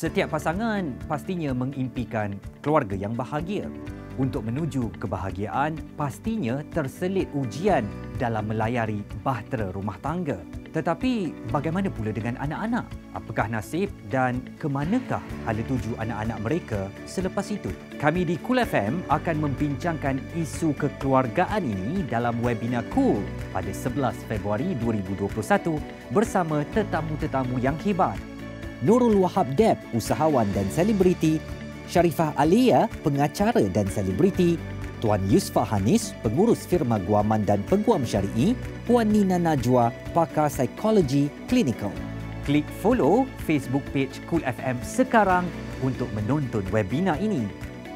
Setiap pasangan pastinya mengimpikan keluarga yang bahagia. Untuk menuju kebahagiaan, pastinya terselit ujian dalam melayari bahtera rumah tangga. Tetapi bagaimana pula dengan anak-anak? Apakah nasib dan ke manakah hala tuju anak-anak mereka selepas itu? Kami di Cool FM akan membincangkan isu kekeluargaan ini dalam webinar Cool pada 11 Februari 2021 bersama tetamu-tetamu yang hebat. Nurul Wahab Deb, usahawan dan selebriti; Sharifah Alia, pengacara dan selebriti; Tuan Yusfa Hanis, pengurus firma guaman dan peguam syar'i; Puan Nina Najwa, pakar psikologi klinikal. Klik follow Facebook page Cool FM sekarang untuk menonton webinar ini.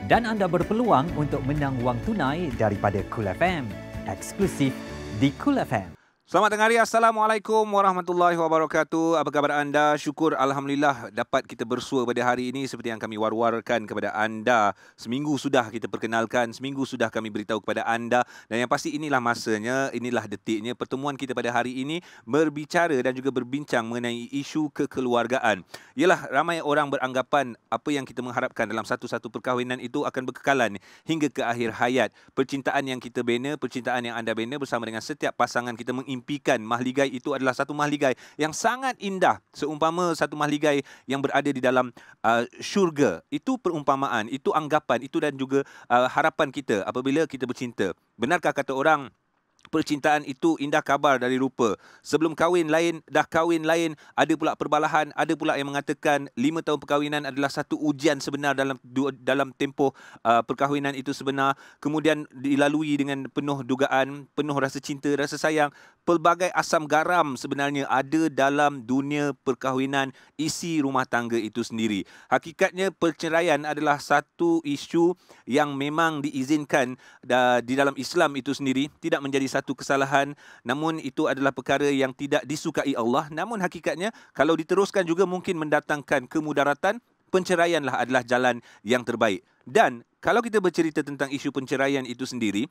Dan anda berpeluang untuk menang wang tunai daripada Cool FM. Eksklusif di Cool FM. Selamat tengah hari. Assalamualaikum warahmatullahi wabarakatuh. Apa khabar anda? Syukur Alhamdulillah dapat kita bersua pada hari ini seperti yang kami war-warkan kepada anda. Seminggu sudah kita perkenalkan, seminggu sudah kami beritahu kepada anda. Dan yang pasti inilah masanya, inilah detiknya pertemuan kita pada hari ini berbicara dan juga berbincang mengenai isu kekeluargaan. Yalah, ramai orang beranggapan apa yang kita mengharapkan dalam satu-satu perkahwinan itu akan berkekalan hingga ke akhir hayat. Percintaan yang kita bina, percintaan yang anda bina bersama dengan setiap pasangan kita impikan mahligai itu adalah satu mahligai yang sangat indah, seumpama satu mahligai yang berada di dalam syurga. Itu perumpamaan, itu anggapan, itu dan juga harapan kita apabila kita bercinta. Benarkah kata orang percintaan itu indah kabar dari rupa? Sebelum kahwin lain, dah kahwin lain. Ada pula perbalahan, ada pula yang mengatakan 5 tahun perkahwinan adalah satu ujian sebenar dalam tempoh perkahwinan itu sebenar. Kemudian dilalui dengan penuh dugaan, penuh rasa cinta, rasa sayang. Pelbagai asam garam sebenarnya ada dalam dunia perkahwinan, isi rumah tangga itu sendiri. Hakikatnya perceraian adalah satu isu yang memang diizinkan di dalam Islam itu sendiri, tidak menjadi satu kesalahan, namun itu adalah perkara yang tidak disukai Allah. Namun hakikatnya kalau diteruskan juga mungkin mendatangkan kemudaratan. Penceraianlah adalah jalan yang terbaik. Dan kalau kita bercerita tentang isu penceraian itu sendiri,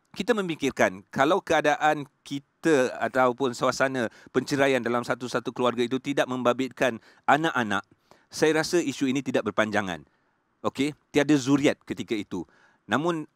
kita memikirkan kalau keadaan kita ataupun suasana penceraian dalam satu-satu keluarga itu tidak membabitkan anak-anak, saya rasa isu ini tidak berpanjangan. Okey, tiada zuriat ketika itu. Namun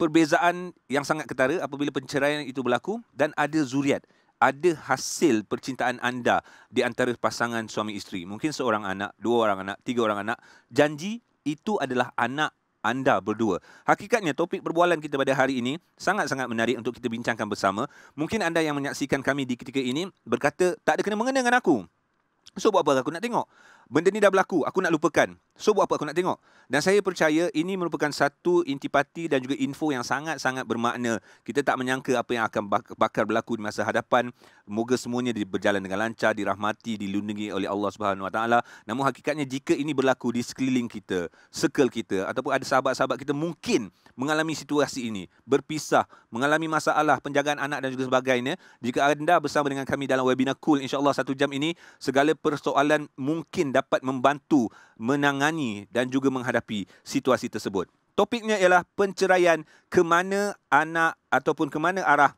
perbezaan yang sangat ketara apabila penceraian itu berlaku dan ada zuriat, ada hasil percintaan anda di antara pasangan suami isteri. Mungkin seorang anak, 2 orang anak, 3 orang anak. Janji itu adalah anak anda berdua. Hakikatnya topik perbualan kita pada hari ini sangat-sangat menarik untuk kita bincangkan bersama. Mungkin anda yang menyaksikan kami di ketika ini berkata, tak ada kena-mengena dengan aku. So buat apa aku nak tengok? Benda ni dah berlaku, aku nak lupakan. So buat apa aku nak tengok? Dan saya percaya ini merupakan satu intipati dan juga info yang sangat-sangat bermakna. Kita tak menyangka apa yang akan bakal berlaku di masa hadapan. Moga semuanya berjalan dengan lancar, dirahmati, dilindungi oleh Allah Subhanahu Wa Taala. Namun hakikatnya jika ini berlaku di sekeliling kita, circle kita ataupun ada sahabat-sahabat kita mungkin mengalami situasi ini, berpisah, mengalami masalah penjagaan anak dan juga sebagainya. Jika anda bersama dengan kami dalam webinar Cool, insya-Allah 1 jam ini, segala persoalan mungkin dapat membantu menangani dan juga menghadapi situasi tersebut. Topiknya ialah penceraian, ke mana anak ataupun ke mana arah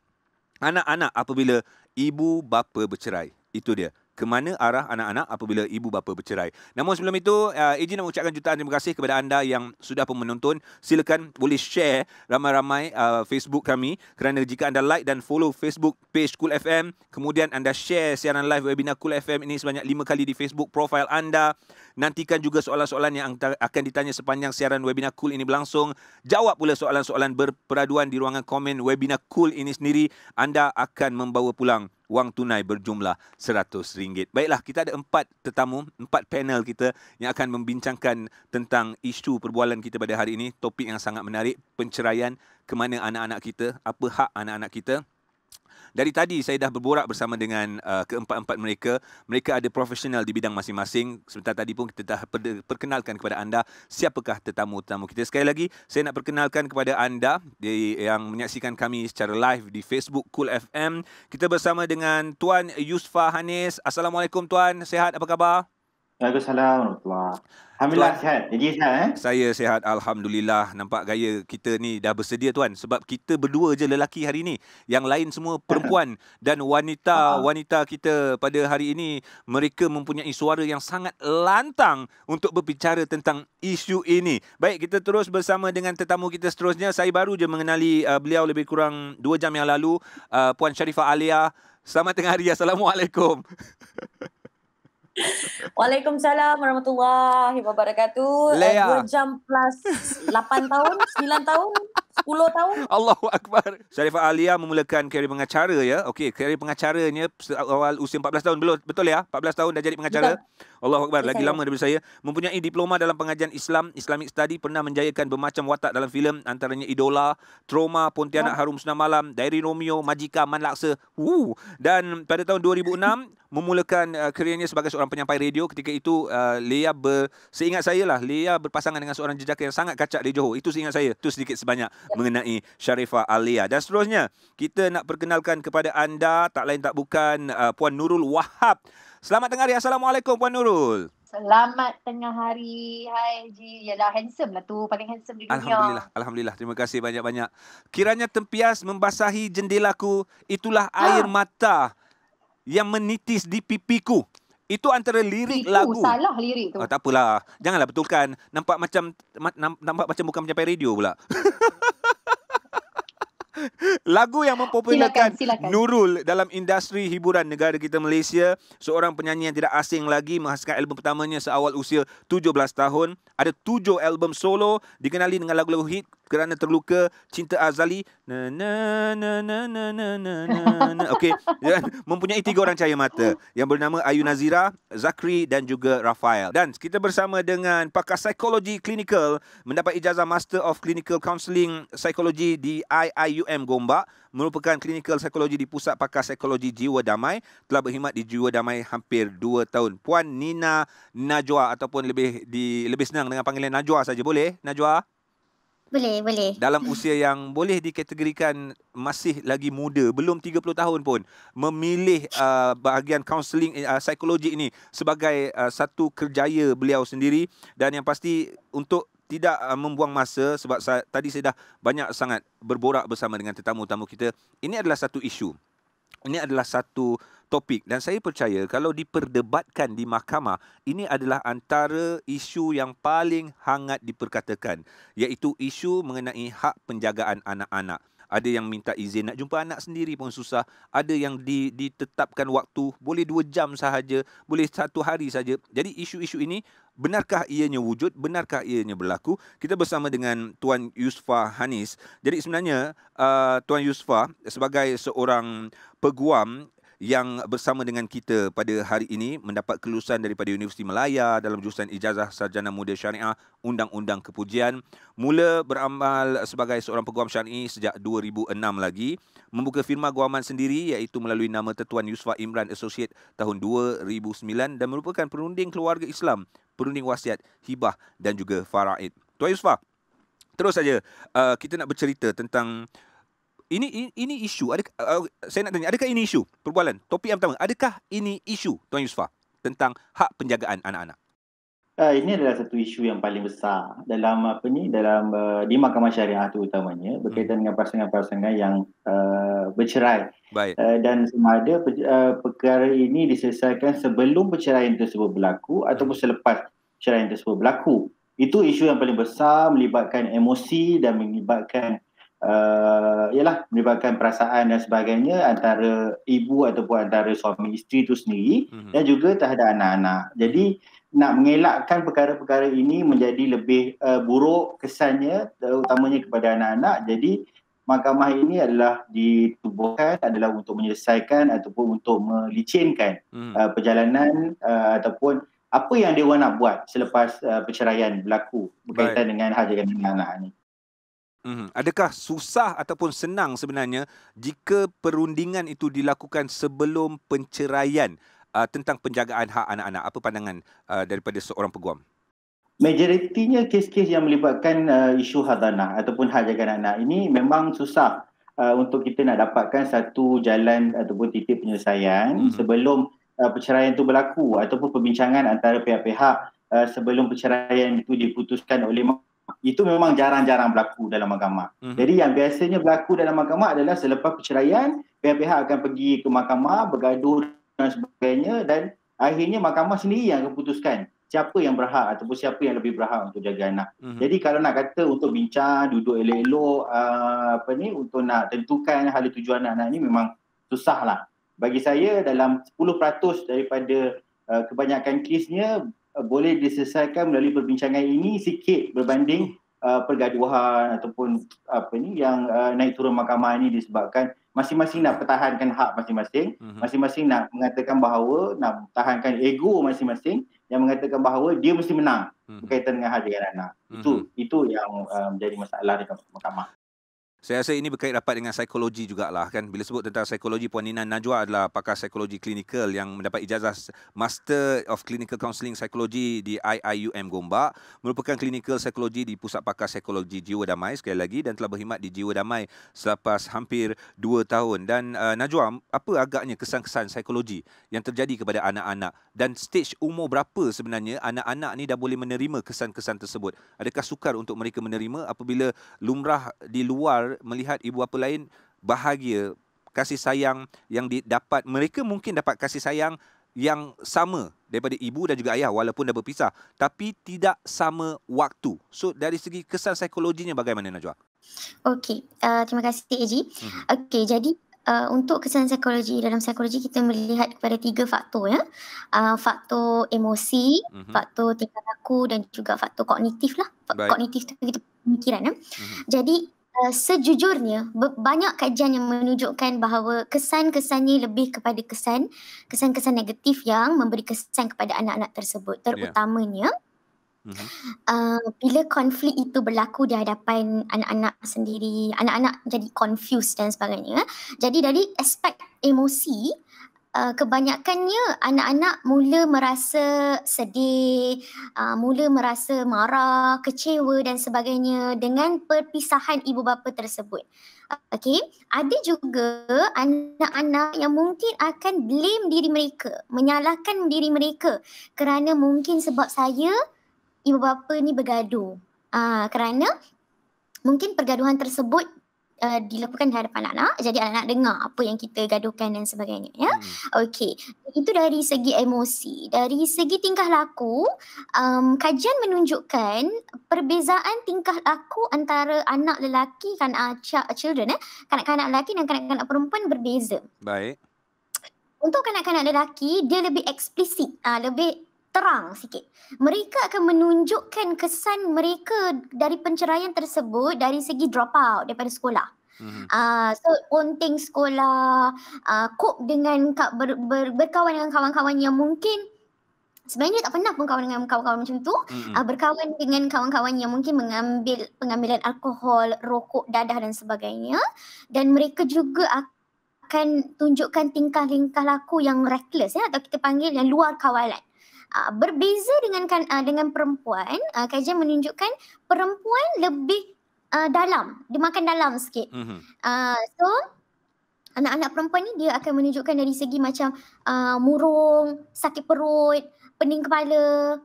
anak-anak apabila ibu bapa bercerai. Itu dia. Ke mana arah anak-anak apabila ibu bapa bercerai. Namun sebelum itu, izin mengucapkan jutaan terima kasih kepada anda yang sudah pun menonton. Silakan boleh share ramai-ramai Facebook kami. Kerana jika anda like dan follow Facebook page Cool FM, kemudian anda share siaran live webinar Cool FM ini sebanyak 5 kali di Facebook profile anda. Nantikan juga soalan-soalan yang akan ditanya sepanjang siaran webinar Cool ini berlangsung. Jawab pula soalan-soalan berperaduan di ruangan komen webinar Cool ini sendiri. Anda akan membawa pulang wang tunai berjumlah RM100. Baiklah, kita ada 4 tetamu, 4 panel kita yang akan membincangkan tentang isu perbualan kita pada hari ini. Topik yang sangat menarik, penceraian, ke mana anak-anak kita, apa hak anak-anak kita. Dari tadi saya dah berborak bersama dengan keempat-empat mereka. Mereka ada profesional di bidang masing-masing. Sebentar tadi pun kita dah perkenalkan kepada anda siapakah tetamu-tetamu kita. Sekali lagi, saya nak perkenalkan kepada anda yang menyaksikan kami secara live di Facebook Cool FM. Kita bersama dengan Tuan Yusfa Hanis. Assalamualaikum Tuan, sihat, apa khabar? Waalaikumsalam warahmatullahi. Alhamdulillah Tuan, sihat. Jadi sihat saya sihat, Alhamdulillah. Nampak gaya kita ni dah bersedia tuan. Sebab kita berdua je lelaki hari ni. Yang lain semua perempuan. Dan wanita kita pada hari ini, mereka mempunyai suara yang sangat lantang untuk berbicara tentang isu ini. Baik, kita terus bersama dengan tetamu kita seterusnya. Saya baru je mengenali beliau lebih kurang 2 jam yang lalu. Puan Sharifah Alia. Selamat tengah hari. Assalamualaikum. Waalaikumsalam warahmatullahi wabarakatuh. Lea. 2 jam plus 8 tahun, 9 tahun, 10 tahun. Allahu Akbar. Sharifah Alia memulakan karier pengacara ya. Okey, karier pengacaranya awal usia 14 tahun. Betul ya? 14 tahun dah jadi pengacara. Betul. Allahu Akbar, lagi lama daripada saya. Mempunyai diploma dalam pengajian Islam, Islamic Study, pernah menjayakan bermacam watak dalam filem, antaranya Idola, Trauma, Pontianak Harum Senang Malam, Diary Romeo, Majika, Man Laksa. Dan pada tahun 2006 memulakan kerjanya sebagai seorang penyampai radio. Ketika itu Lea seingat saya lah, Lea berpasangan dengan seorang jejaka yang sangat kacak di Johor. Itu seingat saya. Itu sedikit sebanyak mengenai Sharifah Alia. Dan seterusnya kita nak perkenalkan kepada anda, tak lain tak bukan Puan Nurul Wahab. Selamat tengah hari. Assalamualaikum Puan Nurul. Selamat tengah hari. Hai Ji. Yalah, handsome lah tu. Paling handsome di dunia. Alhamdulillah. Terima kasih banyak-banyak. Kiranya tempias membasahi jendelaku, itulah air mata yang menitis di pipiku. Itu antara lirik lagu. Salah lirik tu. Tak apalah. Janganlah betulkan. Nampak macam bukan penyampai radio pula. Lagu yang mempopularkan silakan. Nurul dalam industri hiburan negara kita Malaysia. Seorang penyanyi yang tidak asing lagi, menghasilkan album pertamanya seawal usia 17 tahun. Ada 7 album solo, dikenali dengan lagu-lagu hit Kerana Terluka, Cinta Azali, okey, mempunyai 3 orang cahaya mata yang bernama Ayu Nazira, Zakri dan juga Rafael. Dan kita bersama dengan pakar psikologi klinikal, mendapat ijazah Master of Clinical Counselling Psikologi di IIUM Gombak, merupakan klinikal psikologi di Pusat Pakar Psikologi Jiwa Damai, telah berkhidmat di Jiwa Damai hampir 2 tahun. Puan Nina Najwa, ataupun lebih senang dengan panggilan Najwa saja, boleh Najwa? Boleh. Dalam usia yang boleh dikategorikan masih lagi muda, belum 30 tahun pun, memilih bahagian kaunseling psikologi ini sebagai satu kerjaya beliau sendiri. Dan yang pasti, untuk tidak membuang masa, sebab tadi saya dah banyak sangat berborak bersama dengan tetamu-tetamu kita, ini adalah satu isu. Ini adalah satu topik dan saya percaya kalau diperdebatkan di mahkamah, ini adalah antara isu yang paling hangat diperkatakan, iaitu isu mengenai hak penjagaan anak-anak. Ada yang minta izin nak jumpa anak sendiri pun susah. Ada yang ditetapkan waktu, boleh 2 jam sahaja, boleh 1 hari saja. Jadi isu-isu ini, benarkah ianya wujud? Benarkah ianya berlaku? Kita bersama dengan Tuan Yusfah Hanis. Jadi sebenarnya Tuan Yusfah sebagai seorang peguam yang bersama dengan kita pada hari ini, mendapat kelulusan daripada Universiti Malaya dalam jurusan Ijazah Sarjana Muda Syariah Undang-Undang Kepujian. Mula beramal sebagai seorang peguam syar'i sejak 2006 lagi. Membuka firma guaman sendiri iaitu melalui nama Tuan Yusfah Imran Associate tahun 2009 dan merupakan perunding keluarga Islam, perunding wasiat, hibah dan juga faraid. Tuan Yusfah, terus saja kita nak bercerita tentang ini isu. Saya nak tanya, adakah ini isu? Perbualan topik yang pertama, adakah ini isu Tuan Yusfah tentang hak penjagaan anak-anak? Ini adalah satu isu yang paling besar dalam di mahkamah syariah terutamanya, berkaitan dengan pasangan-pasangan yang bercerai. Baik. Dan sama ada perkara ini diselesaikan sebelum perceraian tersebut berlaku ataupun selepas perceraian tersebut berlaku. Itu isu yang paling besar, melibatkan emosi dan melibatkan perasaan dan sebagainya antara ibu ataupun antara suami isteri itu sendiri dan juga terhadap anak-anak. Jadi nak mengelakkan perkara-perkara ini menjadi lebih buruk kesannya, utamanya kepada anak-anak. Jadi mahkamah ini adalah ditubuhkan adalah untuk menyelesaikan ataupun untuk melicinkan perjalanan ataupun apa yang dia nak buat selepas perceraian berlaku berkaitan dengan hak jagaan anak-anak ini. Adakah susah ataupun senang sebenarnya jika perundingan itu dilakukan sebelum penceraian tentang penjagaan hak anak-anak? Apa pandangan daripada seorang peguam? Majoritinya kes-kes yang melibatkan isu hadanah ataupun hak jagaan anak ini memang susah untuk kita nak dapatkan satu jalan ataupun titik penyelesaian sebelum perceraian itu berlaku ataupun perbincangan antara pihak-pihak sebelum perceraian itu diputuskan oleh itu memang jarang-jarang berlaku dalam mahkamah. Jadi yang biasanya berlaku dalam mahkamah adalah selepas perceraian, pihak-pihak akan pergi ke mahkamah, bergaduh dan sebagainya, dan akhirnya mahkamah sendiri yang akan putuskan siapa yang berhak ataupun siapa yang lebih berhak untuk jaga anak. Jadi kalau nak kata untuk bincang, duduk elok-elok untuk nak tentukan hala tuju anak-anak ni memang susah lah. Bagi saya dalam 10% daripada kebanyakan kesnya boleh diselesaikan melalui perbincangan ini sikit berbanding pergaduhan ataupun yang naik turun mahkamah ini disebabkan masing-masing nak pertahankan hak masing-masing, masing-masing nak mengatakan bahawa nak pertahankan ego masing-masing yang mengatakan bahawa dia mesti menang berkaitan dengan hal dengan anak. Itu yang menjadi masalah dekat mahkamah. Saya rasa ini berkait rapat dengan psikologi jugalah kan. Bila sebut tentang psikologi, Puan Nina Najwa adalah pakar psikologi klinikal yang mendapat ijazah Master of Clinical Counselling Psychology di IIUM Gombak, merupakan klinikal psikologi di Pusat Pakar Psikologi Jiwa Damai sekali lagi dan telah berkhidmat di Jiwa Damai selepas hampir 2 tahun. Dan Najwa, apa agaknya kesan-kesan psikologi yang terjadi kepada anak-anak dan stage umur berapa sebenarnya anak-anak ni dah boleh menerima kesan-kesan tersebut? Adakah sukar untuk mereka menerima apabila lumrah di luar melihat ibu bapa lain bahagia, kasih sayang yang didapat, mereka mungkin dapat kasih sayang yang sama daripada ibu dan juga ayah walaupun dah berpisah, tapi tidak sama waktu. So dari segi kesan psikologinya bagaimana, Najwa? Okey, terima kasih AG. Okey, jadi untuk kesan psikologi, dalam psikologi kita melihat kepada 3 faktor ya. Faktor emosi, faktor tingkah laku dan juga faktor kognitif lah. Kognitif tu kita pemikiran ya. Jadi sejujurnya banyak kajian yang menunjukkan bahawa kesan-kesannya lebih kepada kesan-kesan negatif yang memberi kesan kepada anak-anak tersebut, terutamanya bila konflik itu berlaku di hadapan anak-anak sendiri, anak-anak jadi confused dan sebagainya. Jadi dari aspek emosi, kebanyakannya anak-anak mula merasa sedih, mula merasa marah, kecewa dan sebagainya dengan perpisahan ibu bapa tersebut. Okey, ada juga anak-anak yang mungkin akan blame diri mereka, menyalahkan diri mereka kerana mungkin sebab saya ibu bapa ni bergaduh. Kerana mungkin pergaduhan tersebut dilakukan di hadapan anak-anak, jadi anak-anak dengar apa yang kita gaduhkan dan sebagainya ya. Okey, itu dari segi emosi. Dari segi tingkah laku, kajian menunjukkan perbezaan tingkah laku antara anak lelaki children kanak-kanak lelaki dan kanak-kanak perempuan berbeza. Baik. Untuk kanak-kanak lelaki dia lebih eksplisit, lebih terang sikit. Mereka akan menunjukkan kesan mereka dari penceraian tersebut dari segi drop out daripada sekolah. So ponteng sekolah, cope dengan berkawan dengan kawan-kawan yang mungkin sebenarnya tak pernah pun kawan dengan kawan-kawan macam tu. Berkawan dengan kawan-kawan yang mungkin mengambil pengambilan alkohol, rokok, dadah dan sebagainya. Dan mereka juga akan tunjukkan tingkah-tingkah laku yang reckless atau kita panggil yang luar kawalan. Berbeza dengan perempuan, kajian menunjukkan perempuan lebih dalam, dia makan dalam sikit. So anak-anak perempuan ni dia akan menunjukkan dari segi macam murung, sakit perut, pening kepala,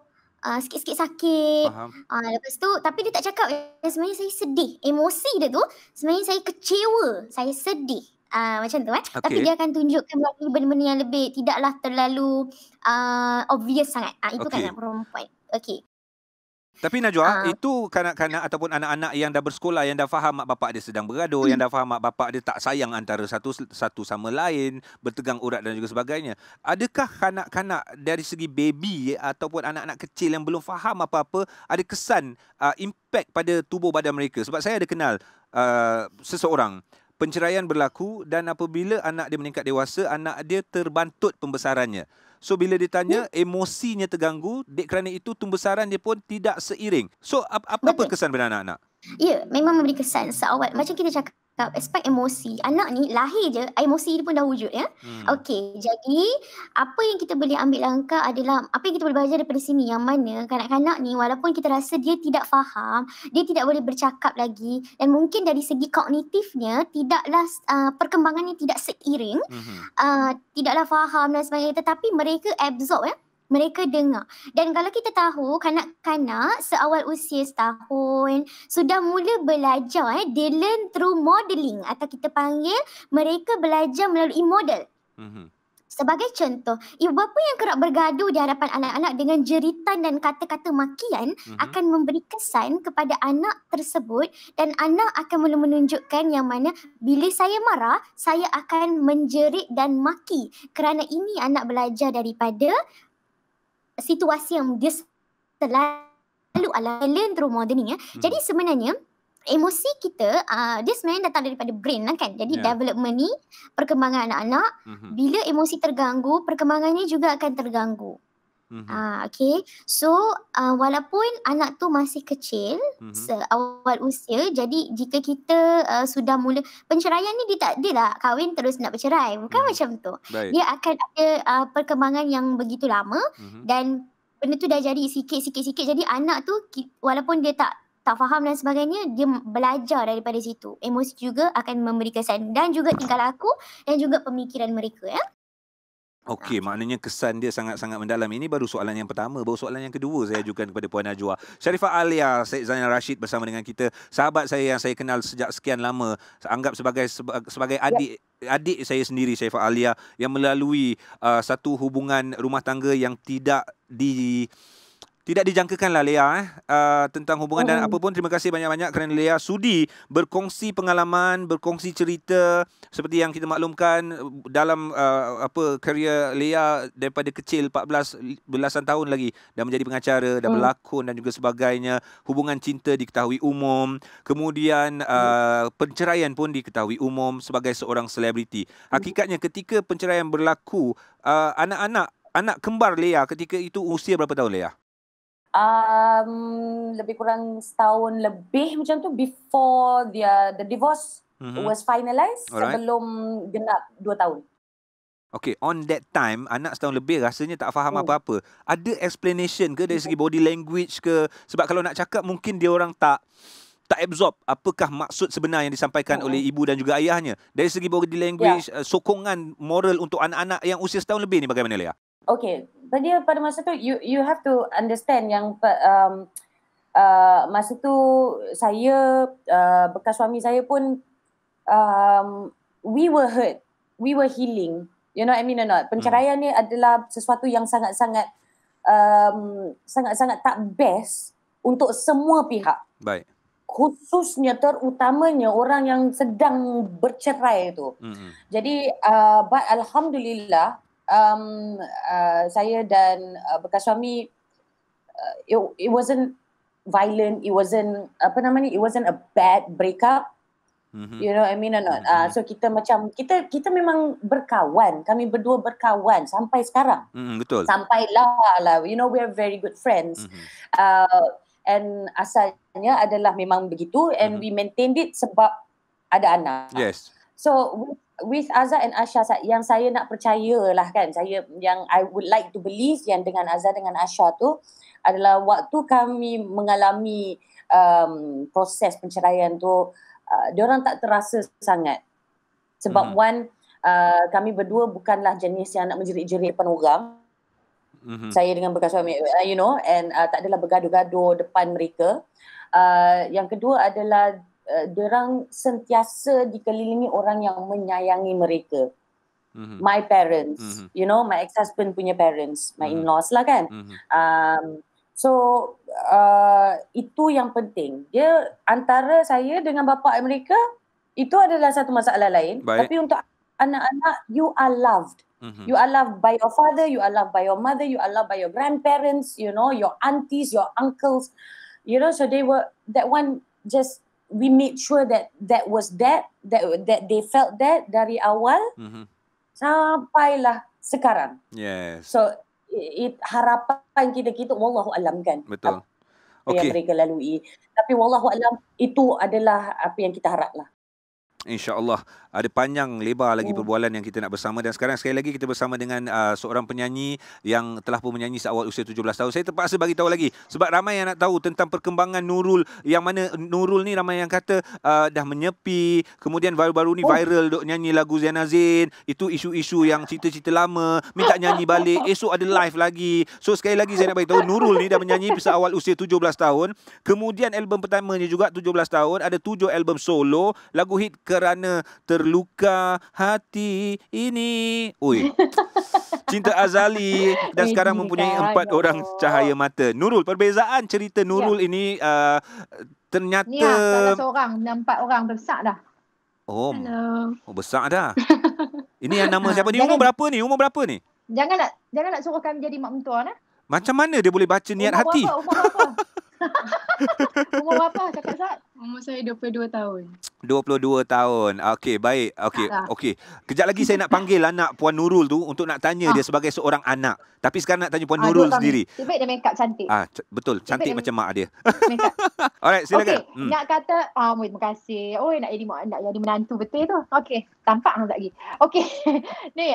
sikit-sikit sakit. Lepas tu tapi dia tak cakap sebenarnya saya sedih. Emosi dia tu sebenarnya saya kecewa, saya sedih. Macam tu Tapi dia akan tunjukkan benda-benda yang lebih tidaklah terlalu obvious sangat. Itu kanak perempuan. Okey. Tapi Najwa, itu kanak-kanak ataupun anak-anak yang dah bersekolah, yang dah faham mak bapak dia sedang bergaduh, yang dah faham mak bapak dia tak sayang antara satu sama lain, bertegang urat dan juga sebagainya. Adakah kanak-kanak dari segi baby ataupun anak-anak kecil yang belum faham apa-apa, ada kesan impact pada tubuh badan mereka? Sebab saya ada kenal seseorang, penceraian berlaku dan apabila anak dia meningkat dewasa, anak dia terbantut pembesarannya. So bila ditanya, emosinya terganggu, kerana itu pembesaran dia pun tidak seiring. So apa kesan pada anak-anak? Ya, memang memberi kesan seawal. Macam kita cakap aspek emosi. Anak ni lahir je, emosi dia pun dah wujud ya. Okey, jadi apa yang kita boleh ambil langkah adalah, apa yang kita boleh belajar daripada sini, yang mana kanak-kanak ni walaupun kita rasa dia tidak faham, dia tidak boleh bercakap lagi, dan mungkin dari segi kognitifnya tidaklah perkembangannya tidak seiring, tidaklah faham dan sebagainya, tetapi mereka absorb ya. Mereka dengar. Dan kalau kita tahu kanak-kanak seawal usia setahun sudah mula belajar, they learn through modeling, atau kita panggil mereka belajar melalui model. Sebagai contoh, ibu bapa yang kerap bergaduh di hadapan anak-anak dengan jeritan dan kata-kata makian akan memberi kesan kepada anak tersebut, dan anak akan mula menunjukkan yang mana bila saya marah, saya akan menjerit dan maki. Kerana ini anak belajar daripada situasi yang dia selalu alami, learn through modeling ya. Jadi sebenarnya emosi kita dia sebenarnya datang daripada brain lah kan. Jadi development ni, perkembangan anak-anak, bila emosi terganggu, perkembangannya juga akan terganggu. Okay. So walaupun anak tu masih kecil, seawal usia, jadi jika kita sudah mula penceraian ni, dia lah kahwin terus nak bercerai, bukan macam tu. Dia akan ada perkembangan yang begitu lama, dan benda tu dah jadi sikit-sikit. Jadi anak tu walaupun dia tak faham dan sebagainya, dia belajar daripada situ. Emosi juga akan memberi kesan, dan juga tingkah laku dan juga pemikiran mereka ya. Okey, maknanya kesan dia sangat-sangat mendalam. Ini baru soalan yang pertama. Baru soalan yang kedua saya ajukan kepada Puan Najwa. Sharifah Alia, Syed Zainal Rashid bersama dengan kita. Sahabat saya yang saya kenal sejak sekian lama. Anggap sebagai adik saya sendiri, Sharifah Alia, yang melalui satu hubungan rumah tangga yang tidak dijangkakan lah Lea tentang hubungan. Dan apa pun, terima kasih banyak-banyak kerana Lea sudi berkongsi pengalaman, berkongsi cerita seperti yang kita maklumkan dalam karier Lea daripada kecil, 14 tahun lagi dah menjadi pengacara, dah berlakon dan juga sebagainya. Hubungan cinta diketahui umum, kemudian penceraian pun diketahui umum sebagai seorang selebriti. Hakikatnya ketika penceraian berlaku, anak kembar Lea ketika itu usia berapa tahun Lea? Lebih kurang setahun lebih macam tu, before the divorce was finalized. Sebelum genap 2 tahun. Okay, on that time, anak setahun lebih rasanya tak faham apa-apa. Ada explanation ke dari segi body language ke? Sebab kalau nak cakap, mungkin dia orang tak absorb apakah maksud sebenar yang disampaikan oleh ibu dan juga ayahnya. Dari segi body language, sokongan moral untuk anak-anak yang usia setahun lebih ni bagaimana Lea? Okay, pada masa tu you have to understand yang masa tu saya, bekas suami saya pun, we were hurt, we were healing, you know what I mean or not? Penceraian ni adalah sesuatu yang sangat-sangat tak best untuk semua pihak. Baik. Khususnya terutamanya orang yang sedang bercerai tu. Jadi but alhamdulillah, saya dan bekas suami, it wasn't violent, it wasn't it wasn't a bad breakup. You know what I mean or not? So kita kita memang berkawan, kami berdua berkawan sampai sekarang. Betul. Sampailah, you know, we are very good friends. And asalnya adalah memang begitu, and we maintained it sebab ada anak. Yes. So with Azhar and Asha, yang saya nak percayalah kan, yang I would like to believe yang dengan Azhar dengan Asha tu adalah waktu kami mengalami proses penceraian tu, diorang tak terasa sangat. Sebab kami berdua bukanlah jenis yang nak menjerit-jerit depan orang. Saya dengan bekas suami, you know, and tak adalah bergaduh-gaduh depan mereka. Yang kedua adalah diorang sentiasa dikelilingi orang yang menyayangi mereka. My parents, you know, my ex-husband punya parents, my in-laws lah kan. So itu yang penting. Dia antara saya dengan bapa mereka, itu adalah satu masalah lain. Baik. Tapi untuk anak-anak, you are loved. You are loved by your father, you are loved by your mother, you are loved by your grandparents, you know, your aunties, your uncles, you know. So that one, just we made sure that they felt that dari awal sampailah sekarang. Yes. So harapan kita wallahu alam kan. Betul. Yang mereka lalui. Tapi wallahu alam, itu adalah apa yang kita haraplah. InsyaAllah. Ada panjang lebar lagi perbualan yang kita nak bersama. Dan sekarang sekali lagi kita bersama dengan seorang penyanyi yang telah pun menyanyi seawal usia 17 tahun. Saya terpaksa bagi tahu lagi sebab ramai yang nak tahu tentang perkembangan Nurul, yang mana Nurul ni ramai yang kata dah menyepi, kemudian baru-baru ni viral duk nyanyi lagu Zainal Zain. Itu isu-isu yang cerita-cerita lama, minta nyanyi balik, esok ada live lagi. So sekali lagi saya nak bagi tahu Nurul ni dah menyanyi seawal usia 17 tahun. Kemudian album pertamanya juga 17 tahun, ada 7 album solo, lagu hit Kerana Terluka Hati Ini, Cinta Azali, dan sekarang mempunyai 4 orang cahaya mata. Nurul, perbezaan cerita Nurul ini ternyata ni salah seorang, 4 orang besar dah. Besar dah. Ini yang nama siapa ni? Umur berapa ni? Jangan nak suruh kami jadi mak mentua nah. Macam mana dia boleh baca niat hati? Umur berapa? Umur berapa Kakak Zat? Umur saya 22 tahun. 22 tahun. Okey, baik. Okey. Kejap lagi saya nak panggil anak Puan Nurul tu untuk nak tanya dia sebagai seorang anak. Tapi sekarang nak tanya Puan Nurul sendiri. Lebih dia make up cantik. Betul, cantik macam mak dia. Alright, silakan. Okey, nak kata terima kasih. Nak jadi menantu betul tu. Okey, tampak lagi. Okey. Ni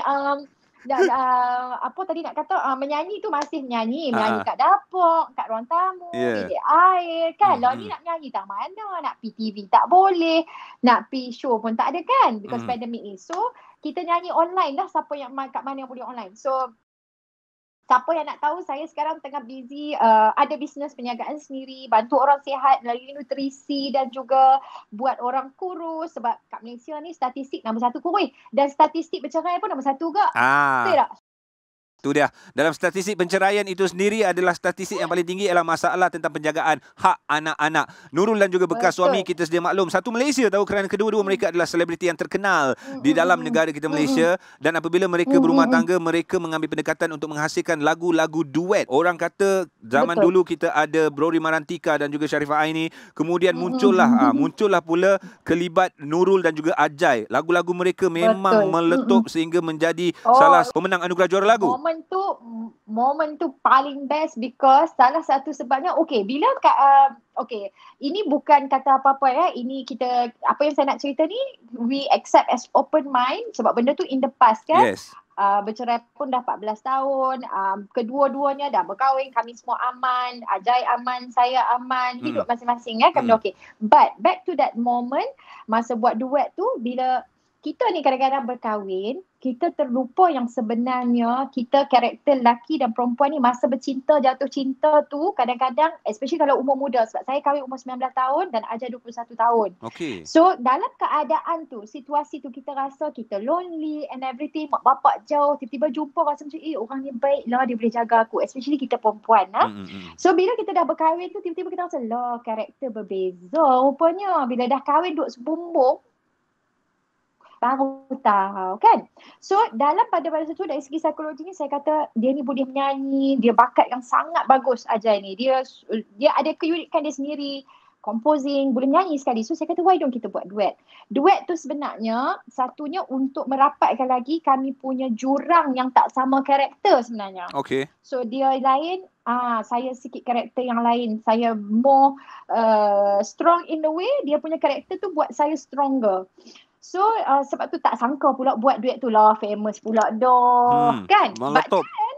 apa tadi nak kata, menyanyi tu masih menyanyi kat dapur, kat ruang tamu, bilik air kan. Lah ni nak menyanyi tak mana, nak pergi TV tak boleh, nak pergi show pun tak ada kan, because pandemic ni. So kita nyanyi online dah, siapa yang kat mana yang boleh online. So siapa yang nak tahu, saya sekarang tengah busy, ada bisnes perniagaan sendiri, bantu orang sihat melalui nutrisi dan juga buat orang kurus. Sebab kat Malaysia ni statistik nombor 1 kurus. Dan statistik bercerai pun nombor 1 juga. Betul tak? Itu dia. Dalam statistik penceraian itu sendiri adalah statistik yang paling tinggi ialah masalah tentang penjagaan hak anak-anak. Nurul dan juga bekas suami kita sedia maklum. Satu, Malaysia tahu kerana kedua-dua mereka adalah selebriti yang terkenal di dalam negara kita Malaysia. Dan apabila mereka berumah tangga, mereka mengambil pendekatan untuk menghasilkan lagu-lagu duet. Orang kata zaman dulu kita ada Brori Marantika dan juga Sharifah Aini. Kemudian muncullah pula kelibat Nurul dan juga Ajai. Lagu-lagu mereka memang meletup sehingga menjadi salah pemenang anugerah juara lagu. Momen tu paling best because salah satu sebabnya bila ini bukan kata apa-apa ya, ini kita, apa yang saya nak cerita ni we accept as open mind sebab benda tu in the past kan. Bercerai pun dah 14 tahun, kedua-duanya dah berkahwin, kami semua aman, Ajai aman, saya aman, hidup masing-masing ya, kami okey. But back to that moment masa buat duet tu, bila kita ni kadang-kadang berkahwin, kita terlupa yang sebenarnya kita karakter lelaki dan perempuan ni masa bercinta, jatuh cinta tu kadang-kadang, especially kalau umur muda, sebab saya kahwin umur 19 tahun dan Ajai 21 tahun. So dalam keadaan tu, situasi tu kita rasa kita lonely and everything, mak bapak jauh, tiba-tiba jumpa rasa macam orang ni baik lah, dia boleh jaga aku, especially kita perempuan So bila kita dah berkahwin tu, tiba-tiba kita rasa karakter berbeza rupanya. Bila dah kahwin duduk sebumbung baru tahu kan. So dalam pada masa tu dari segi psikologinya saya kata dia ni boleh menyanyi, dia bakat yang sangat bagus Ajai ni. Dia ada keunikan dia sendiri, composing, boleh menyanyi sekali. So saya kata why don't kita buat duet. Duet tu sebenarnya satunya untuk merapatkan lagi kami punya jurang yang tak sama karakter sebenarnya. So dia lain, saya sikit karakter yang lain. Saya more strong in the way, dia punya karakter tu buat saya stronger. So sebab tu tak sangka pula buat duet tu lah famous pula dah kan. But then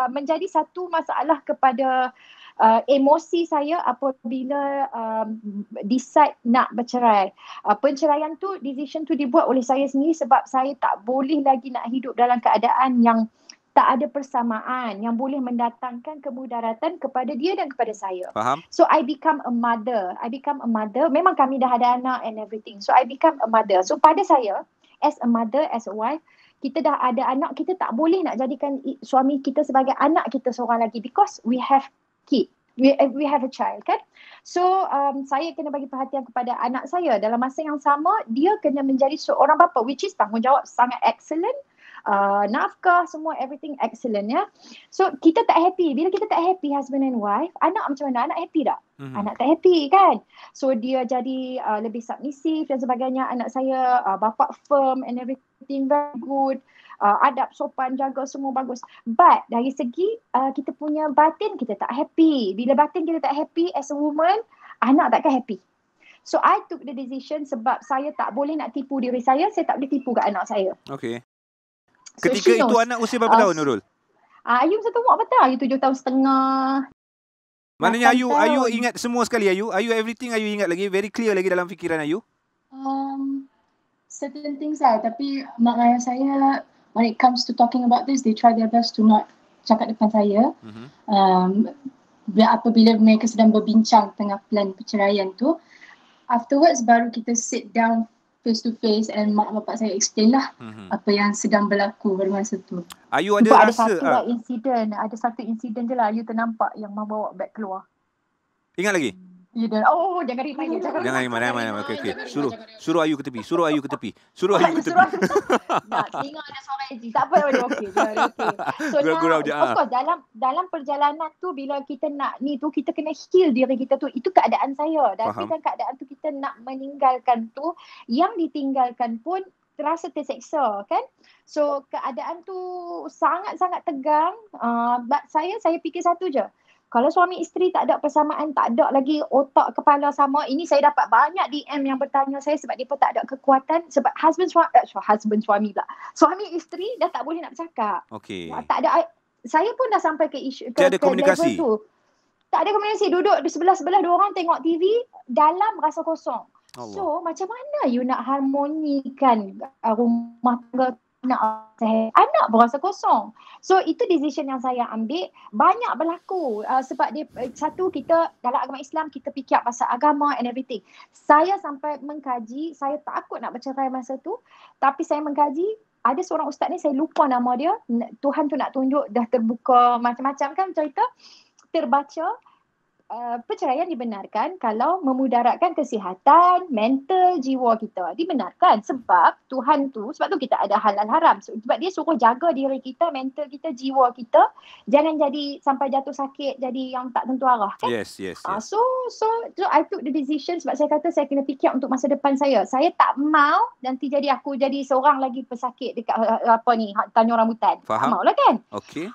menjadi satu masalah kepada emosi saya apabila decide nak bercerai. Penceraian tu, decision tu dibuat oleh saya sendiri sebab saya tak boleh lagi nak hidup dalam keadaan yang tak ada persamaan yang boleh mendatangkan kemudaratan kepada dia dan kepada saya. Faham? So I become a mother. Memang kami dah ada anak and everything. So I become a mother. So pada saya, as a mother, as a wife, kita dah ada anak, kita tak boleh nak jadikan suami kita sebagai anak kita seorang lagi because we have kid. We have a child kan. So saya kena bagi perhatian kepada anak saya. Dalam masa yang sama, dia kena menjadi seorang bapa, which is tanggungjawab sangat excellent. Nafkah semua, everything excellent ya. So kita tak happy. Bila kita tak happy husband and wife, anak macam mana? Anak happy tak? Anak tak happy kan. So dia jadi lebih submissive dan sebagainya. Anak saya bapa firm and everything very good. Adab, sopan, jaga semua bagus. But dari segi kita punya batin kita tak happy. Bila batin kita tak happy as a woman, anak takkan happy. So I took the decision sebab saya tak boleh nak tipu diri saya tak boleh tipu kat anak saya. Okay. Ketika itu anak usia berapa tahun, Nurul? Ayu 1 tahun petang, Ayu 7 tahun setengah. Maknanya Ayu ingat semua sekali, Ayu everything Ayu ingat lagi, very clear lagi dalam fikiran Ayu? Certain things lah, tapi mak ayah saya when it comes to talking about this, they try their best to not cakap depan saya. Apabila mereka sedang berbincang tengah plan perceraian tu, afterwards baru kita sit down face to face and mak bapak saya explain lah apa yang sedang berlaku pada masa tu. Ayu ada rasa ada satu insiden je lah Ayu ternampak yang mak bawa beg keluar. Ingat lagi? Jangan remind. Jangan remind. Okey. Suruh Ayu ke tepi. Nak tengok ada suara Aziz. Tak apa, okey. So now, of course dalam perjalanan tu bila kita nak ni tu kita kena heal diri kita tu. Itu keadaan saya. Tapi kan keadaan tu kita nak meninggalkan tu, yang ditinggalkan pun terasa terseksa kan. So keadaan tu sangat-sangat tegang. But saya fikir satu je. Kalau suami isteri tak ada persamaan, tak ada lagi otak kepala sama. Ini saya dapat banyak DM yang bertanya saya sebab mereka tak ada kekuatan. Sebab suami isteri dah tak boleh nak bercakap. Okey. Tak ada. Saya pun dah sampai ke isu ke komunikasi. Level tu. Tak ada komunikasi. Duduk di sebelah-sebelah dua orang tengok TV, dalam rasa kosong. Allah. So macam mana you nak harmonikan rumah tangga anak berasa kosong. So itu decision yang saya ambil. Banyak berlaku sebab dia satu, kita dalam agama Islam kita fikir pasal agama and everything. Saya sampai mengkaji, saya takut nak bercerai masa tu, tapi saya mengkaji. Ada seorang ustaz ni, saya lupa nama dia, Tuhan tu nak tunjuk, dah terbuka macam-macam kan cerita, terbaca. Perceraian dibenarkan kalau memudaratkan kesihatan mental jiwa kita. Dibenarkan sebab Tuhan tu, sebab tu kita ada halal haram. Sebab dia suruh jaga diri kita, mental kita, jiwa kita. Jangan jadi sampai jatuh sakit, jadi yang tak tentu arah kan. Yes. So I took the decision sebab saya kata saya kena fikir untuk masa depan saya. Saya tak mau nanti aku jadi seorang lagi pesakit dekat Tanjung Rambutan. Faham? Tak maulah kan. Okey.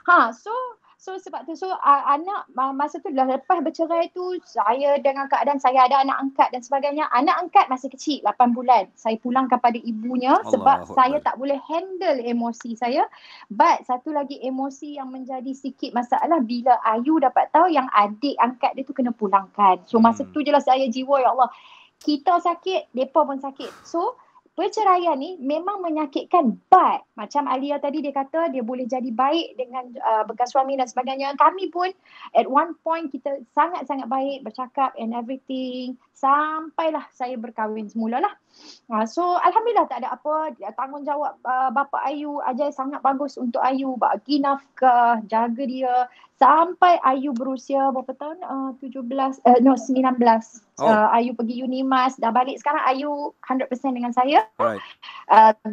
So sebab tu anak masa tu lepas bercerai tu, saya dengan keadaan saya ada anak angkat dan sebagainya. Anak angkat masih kecil 8 bulan. Saya pulangkan pada ibunya sebab saya tak boleh handle emosi saya. But satu lagi emosi yang menjadi sikit masalah bila Ayu dapat tahu yang adik angkat dia tu kena pulangkan. So masa tu je lah saya jiwa, ya Allah. Kita sakit, mereka pun sakit. So perceraian ni memang menyakitkan, but macam Alia tadi dia kata dia boleh jadi baik dengan bekas suami dan sebagainya. Kami pun at one point kita sangat-sangat baik bercakap and everything sampailah saya berkahwin semulalah. So Alhamdulillah tak ada apa. Tanggungjawab bapa Ayu ajar sangat bagus untuk Ayu, bagi nafkah, jaga dia sampai Ayu berusia berapa tahun? 19. Ayu pergi Unimas, dah balik sekarang. Ayu 100% dengan saya. Right.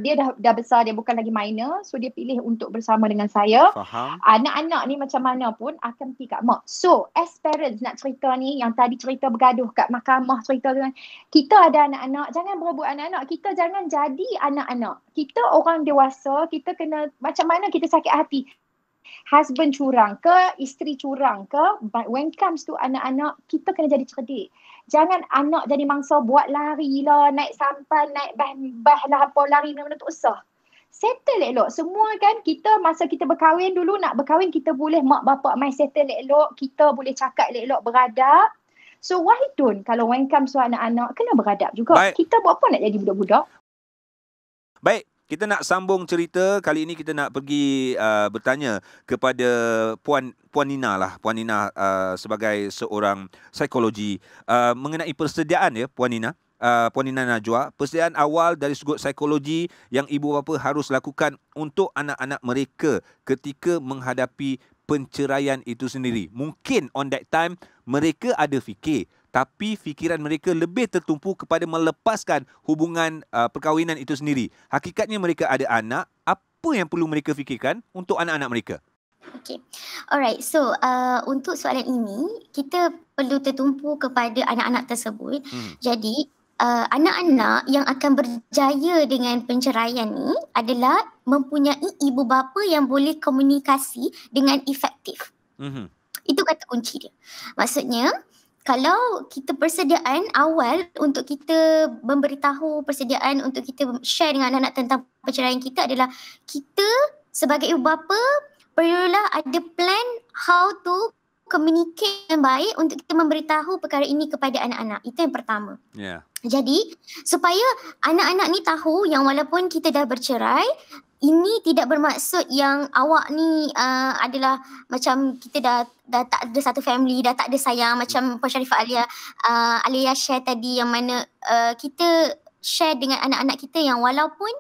Dia dah besar, dia bukan lagi minor. So dia pilih untuk bersama dengan saya. Faham. Anak-anak ni macam mana pun akan pergi kat mak. So as parents nak cerita ni, yang tadi cerita bergaduh kat mahkamah, cerita tu kan, kita ada anak-anak, jangan berebut anak-anak. Kita jangan jadi anak-anak. Kita orang dewasa, kita kena macam mana kita sakit hati. Husband curang ke, isteri curang ke, but when comes to anak-anak, kita kena jadi cerdik. Jangan anak jadi mangsa buat lari lah, naik sampan, naik bah lah, apa lari mana-mana, tak usah. Settle elok. Semua kan kita masa kita berkahwin dulu, nak berkahwin kita boleh mak bapak main settle elok, kita boleh cakap elok, beradab. So why don't kalau when comes to anak-anak, kena beradab juga. Baik. Kita buat apa nak jadi budak-budak? Baik. Kita nak sambung cerita. Kali ini kita nak pergi bertanya kepada Puan Nina lah. Puan Nina sebagai seorang psikologi mengenai persediaan ya Puan Nina. Puan Nina Najwa, persediaan awal dari sudut psikologi yang ibu bapa harus lakukan untuk anak-anak mereka ketika menghadapi perceraian itu sendiri. Mungkin on that time mereka ada fikir, tapi fikiran mereka lebih tertumpu kepada melepaskan hubungan perkahwinan itu sendiri. Hakikatnya mereka ada anak, apa yang perlu mereka fikirkan untuk anak-anak mereka? Okay. Alright, so untuk soalan ini, kita perlu tertumpu kepada anak-anak tersebut. Jadi, anak-anak yang akan berjaya dengan penceraian ni adalah mempunyai ibu bapa yang boleh komunikasi dengan efektif. Itu kata kunci dia. Maksudnya, kalau kita persediaan awal untuk kita memberitahu, persediaan untuk kita share dengan anak-anak tentang perceraian kita adalah kita sebagai ibu bapa perlulah ada plan how to communicate yang baik untuk kita memberitahu perkara ini kepada anak-anak. Itu yang pertama. Jadi supaya anak-anak ni tahu yang walaupun kita dah bercerai, ini tidak bermaksud yang awak ni adalah macam kita dah tak ada satu family, dah tak ada sayang macam Puan Sharifah Alia share tadi, yang mana kita share dengan anak-anak kita yang walaupun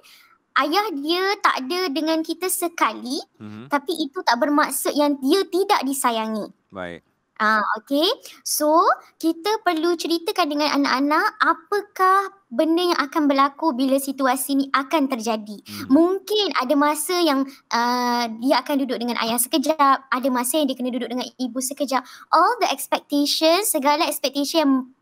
ayah dia tak ada dengan kita sekali, tapi itu tak bermaksud yang dia tidak disayangi. Baik. Okay. So, kita perlu ceritakan dengan anak-anak apakah benda yang akan berlaku bila situasi ni akan terjadi. Mungkin ada masa yang dia akan duduk dengan ayah sekejap, ada masa yang dia kena duduk dengan ibu sekejap. All the expectations, segala expectation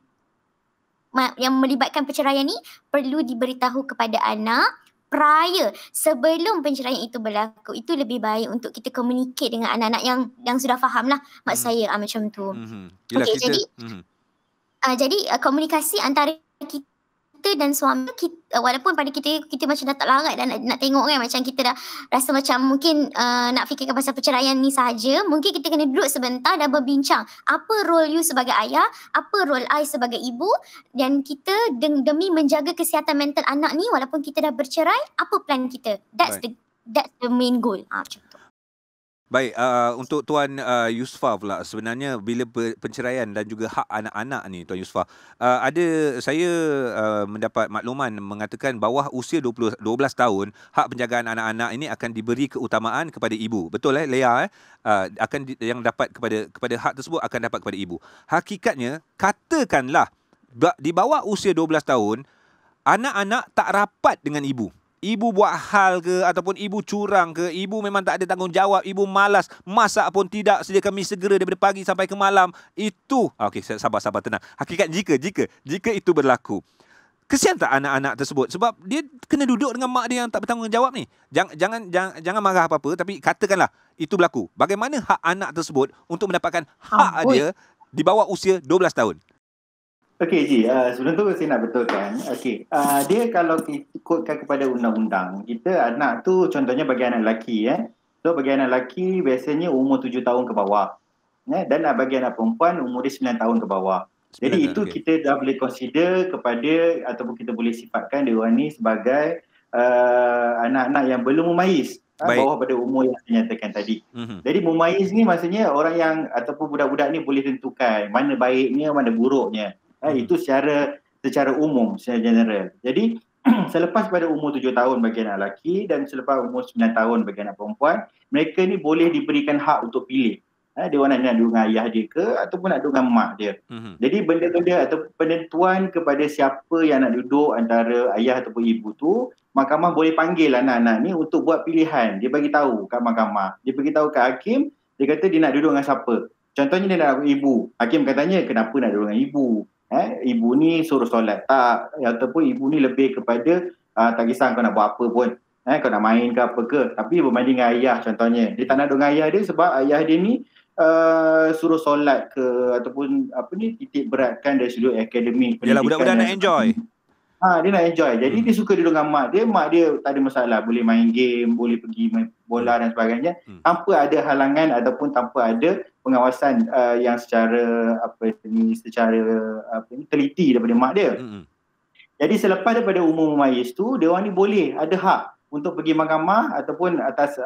yang melibatkan perceraian ni perlu diberitahu kepada anak prior, sebelum perceraian itu berlaku. Itu lebih baik untuk kita communicate dengan anak-anak yang sudah faham lah maksud saya macam tu. Okay, jadi komunikasi antara kita dan suami kita, walaupun pada kita macam dah tak larat dan nak tengok kan, macam kita dah rasa macam mungkin nak fikirkan pasal perceraian ni sahaja, mungkin kita kena duduk sebentar dan berbincang apa role you sebagai ayah, apa role I sebagai ibu, dan kita demi menjaga kesihatan mental anak ni walaupun kita dah bercerai, apa plan kita. That's the main goal. Macam tu. Baik, untuk Tuan Yusfah pula, sebenarnya bila penceraian dan juga hak anak-anak ni, Tuan Yusfah, saya mendapat makluman mengatakan bawah usia 12 tahun, hak penjagaan anak-anak ini akan diberi keutamaan kepada ibu. Betul Lea? Yang dapat kepada hak tersebut akan dapat kepada ibu. Hakikatnya, katakanlah di bawah usia 12 tahun, anak-anak tak rapat dengan ibu. Ibu buat hal ke, ataupun ibu curang ke, ibu memang tak ada tanggungjawab, ibu malas, masak pun tidak, sediakan mi segera daripada pagi sampai ke malam. Itu, okey, sabar tenang. Hakikat jika itu berlaku, kesian tak anak-anak tersebut? Sebab dia kena duduk dengan mak dia yang tak bertanggungjawab ni. Jangan marah apa-apa, tapi katakanlah itu berlaku. Bagaimana hak anak tersebut untuk mendapatkan hak dia di bawah usia 12 tahun? Okey Ji, sebelum tu saya nak betulkan. Okey, dia kalau ikutkan kepada undang-undang, kita anak tu contohnya bagi anak lelaki So bagi anak lelaki biasanya umur 7 tahun ke bawah. Dan bagi anak perempuan umur dia 9 tahun ke bawah. Jadi itu kita dah boleh consider kepada, ataupun kita boleh sifatkan dia orang ni sebagai anak-anak yang belum memayis. Bawah pada umur yang saya nyatakan tadi. Jadi memayis ni maksudnya orang yang ataupun budak-budak ni boleh tentukan mana baiknya, mana buruknya. Itu secara umum, secara general. Jadi selepas pada umur 7 tahun bagi anak lelaki dan selepas umur 9 tahun bagi anak perempuan, mereka ni boleh diberikan hak untuk pilih. Dia orang nak duduk dengan ayah dia ke ataupun nak duduk dengan mak dia. Jadi benda-benda atau penentuan kepada siapa yang nak duduk antara ayah ataupun ibu tu, mahkamah boleh panggil anak-anak ni untuk buat pilihan. Dia bagi tahu kat mahkamah. Dia bagi tahu kat hakim, dia kata dia nak duduk dengan siapa. Contohnya dia nak ibu. Hakim katanya kenapa nak duduk dengan ibu? Ibu ni suruh solat tak, ataupun ibu ni lebih kepada tak kisah kau nak buat apa pun, kau nak main ke apa ke, tapi berbanding dengan ayah contohnya, dia tak nak duduk dengan ayah dia sebab ayah dia ni suruh solat ke ataupun titik beratkan dari sudut akademik. Yalah, budak-budak nak enjoy. Dia nak enjoy. Jadi dia suka duduk dengan mak dia tak ada masalah, boleh main game, boleh pergi main bola dan sebagainya, tanpa ada halangan ataupun tanpa ada pengawasan yang secara teliti daripada mak dia. Jadi selepas daripada umur memayis tu, dia orang ni boleh ada hak untuk pergi mahkamah ataupun atas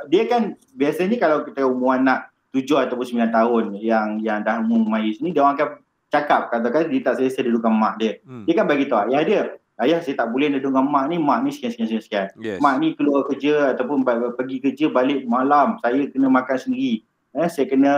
dia kan biasanya kalau kita umur anak 7 ataupun 9 tahun yang dah umur memayis ni, dia orang akan cakap, katakan dia tak selesa duduk dengan mak dia. Dia kan bagi tahu ayah dia, ayah saya tak boleh duduk dengan mak ni sekian. Yes. Mak ni keluar kerja ataupun pergi kerja balik malam, saya kena makan sendiri. Saya kena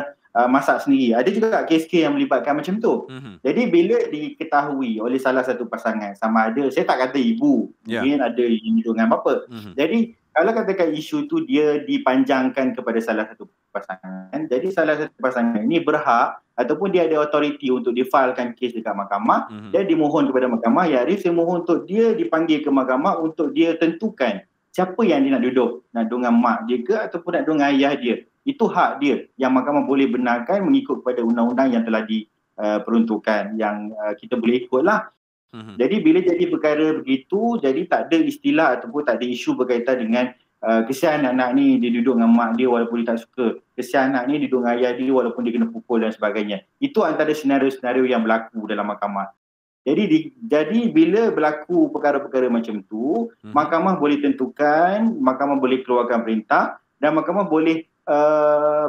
masak sendiri. Ada juga kes-kes yang melibatkan macam tu. Jadi bila diketahui oleh salah satu pasangan, sama ada, saya tak kata ibu, mungkin ada yang duduk dengan bapa. Jadi kalau katakan isu tu dia dipanjangkan kepada salah satu pasangan, jadi salah satu pasangan ini berhak ataupun dia ada authority untuk difailkan kes dekat mahkamah, dan dimohon kepada mahkamah, ya Arif, saya mohon untuk dia dipanggil ke mahkamah untuk dia tentukan siapa yang dia nak duduk dengan mak dia ke ataupun nak duduk dengan ayah dia. Itu hak dia yang mahkamah boleh benarkan mengikut kepada undang-undang yang telah peruntukan yang kita boleh ikutlah. Jadi bila jadi perkara begitu, jadi tak ada istilah ataupun tak ada isu berkaitan dengan kesian anak ni dia duduk dengan mak dia walaupun dia tak suka. Kesian anak ni duduk dengan ayah dia walaupun dia kena pukul dan sebagainya. Itu antara senario-senario yang berlaku dalam mahkamah. Jadi bila berlaku perkara-perkara macam tu, mahkamah boleh tentukan, mahkamah boleh keluarkan perintah dan mahkamah boleh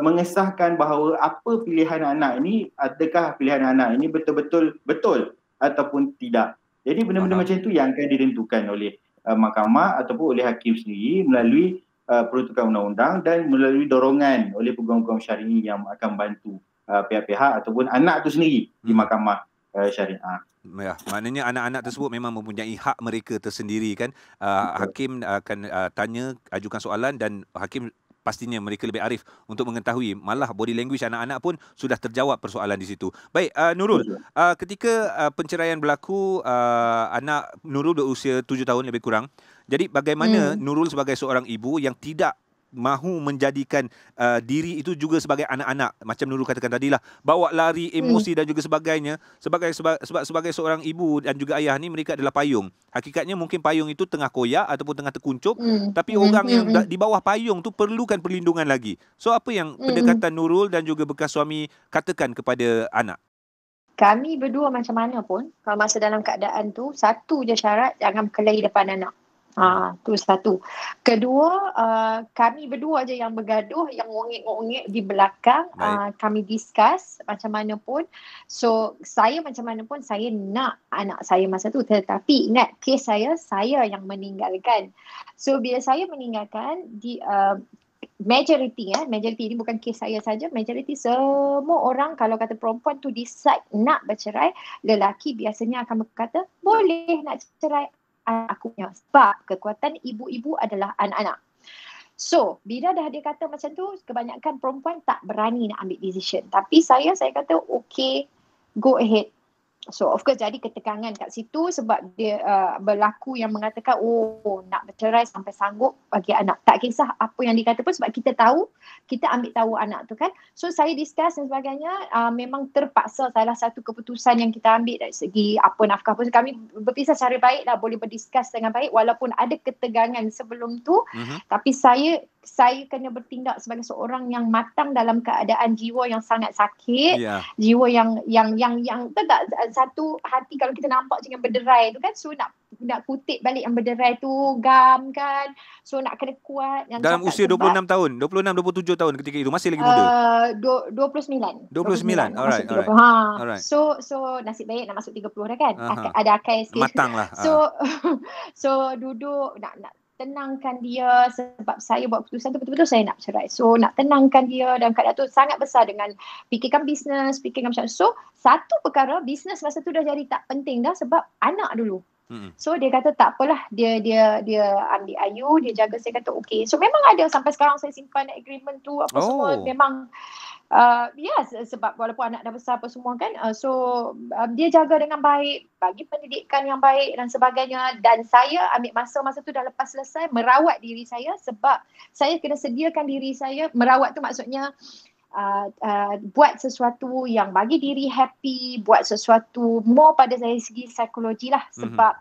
mengesahkan bahawa apa pilihan anak ini, adakah pilihan anak ini betul-betul betul ataupun tidak. Jadi benda-benda macam itu yang akan ditentukan oleh mahkamah ataupun oleh hakim sendiri melalui peruntukan undang-undang dan melalui dorongan oleh peguam-peguam syar'i yang akan bantu pihak-pihak ataupun anak itu sendiri di mahkamah syariah. Ya, maknanya anak-anak tersebut memang mempunyai hak mereka tersendiri kan. Hakim akan tanya, ajukan soalan dan hakim pastinya mereka lebih arif untuk mengetahui, malah body language anak-anak pun sudah terjawab persoalan di situ. Baik, Nurul, ketika perceraian berlaku, anak Nurul berusia 7 tahun lebih kurang. Jadi bagaimana Nurul sebagai seorang ibu yang tidak mahu menjadikan diri itu juga sebagai anak-anak, macam Nurul katakan tadilah, bawa lari emosi dan juga sebagainya, sebagai seorang ibu dan juga ayah ni, mereka adalah payung. Hakikatnya mungkin payung itu tengah koyak ataupun tengah terkuncup, tapi orang yang di bawah payung tu perlukan perlindungan lagi. So apa yang pendekatan Nurul dan juga bekas suami katakan kepada anak? Kami berdua macam mana pun, kalau masa dalam keadaan tu, satu je syarat, jangan berkelahi depan anak. Tu satu. Kedua, kami berdua je yang bergaduh, yang ngongek-ngongek di belakang. Kami discuss macam mana pun. So saya macam mana pun saya nak anak saya masa tu, tetapi ingat kes saya yang meninggalkan. So bila saya meninggalkan, majority ni bukan kes saya saja, majority semua orang kalau kata perempuan tu decide nak bercerai, lelaki biasanya akan berkata boleh nak cerai aku punya, sebab kekuatan ibu-ibu adalah anak-anak. So bila dah dia kata macam tu, kebanyakan perempuan tak berani nak ambil decision. Tapi saya kata okay, go ahead. So of course jadi ketegangan kat situ sebab dia berlaku yang mengatakan nak bercerai sampai sanggup bagi anak. Tak kisah apa yang dikata pun sebab kita tahu, kita ambil tahu anak tu kan. So saya discuss dan sebagainya, memang terpaksa salah satu keputusan yang kita ambil dari segi apa nafkah pun. Kami berpisah secara baik lah, boleh berdiskus dengan baik walaupun ada ketegangan sebelum tu. Tapi saya kena bertindak sebagai seorang yang matang dalam keadaan jiwa yang sangat sakit, jiwa yang tak satu hati kalau kita nampak macam berderai tu kan, so nak kutip balik yang berderai tu gam kan, so nak kena kuat. Yang dalam usia 26 tahun, 26-27 tahun ketika itu, masih lagi muda. 29. Alright. So nasib baik nak masuk 30 dah kan. Ada akal sikit. Matang lah. So duduk nak tenangkan dia sebab saya buat keputusan tu betul-betul saya nak bercerai. So nak tenangkan dia dalam keadaan tu sangat besar dengan fikirkan bisnes, fikirkan macam. So satu perkara, bisnes masa tu dah jadi tak penting dah sebab anak dulu. So dia kata tak apalah, dia ambil Ayu, dia jaga. Saya kata okey. So memang ada sampai sekarang saya simpan agreement tu apa semua, memang sebab walaupun anak dah besar apa semua kan, dia jaga dengan baik, bagi pendidikan yang baik dan sebagainya. Dan saya ambil masa tu dah lepas selesai merawat diri saya sebab saya kena sediakan diri saya. Merawat tu maksudnya buat sesuatu yang bagi diri happy, buat sesuatu more pada dari segi psikologi lah. Sebab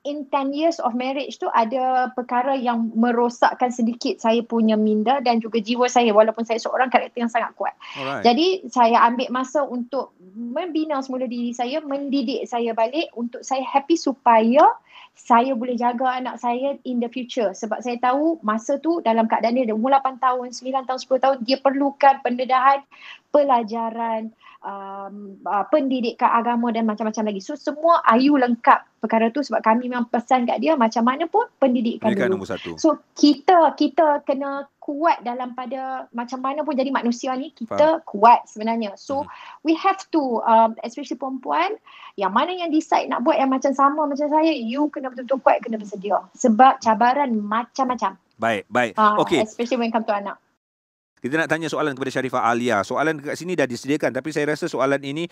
in 10 years of marriage tu ada perkara yang merosakkan sedikit saya punya minda dan juga jiwa saya walaupun saya seorang karakter yang sangat kuat. Jadi saya ambil masa untuk membina semula diri saya, mendidik saya balik untuk saya happy supaya saya boleh jaga anak saya in the future. Sebab saya tahu masa tu dalam keadaan dia umur 8 tahun, 9 tahun, 10 tahun, dia perlukan pendedahan, pelajaran, pendidikan agama dan macam-macam lagi. So semua Ayu lengkap perkara tu sebab kami memang pesan kat dia macam mana pun pendidikan dulu. Nombor satu. So kita kena kuat dalam pada macam mana pun jadi manusia ni, kita kuat sebenarnya. So we have to especially perempuan yang mana yang decide nak buat yang macam sama macam saya, you kena betul-betul kuat, kena bersedia sebab cabaran macam-macam. Baik. Okey. Especially when come to anak. Kita nak tanya soalan kepada Sharifah Alia. Soalan kat sini dah disediakan, tapi saya rasa soalan ini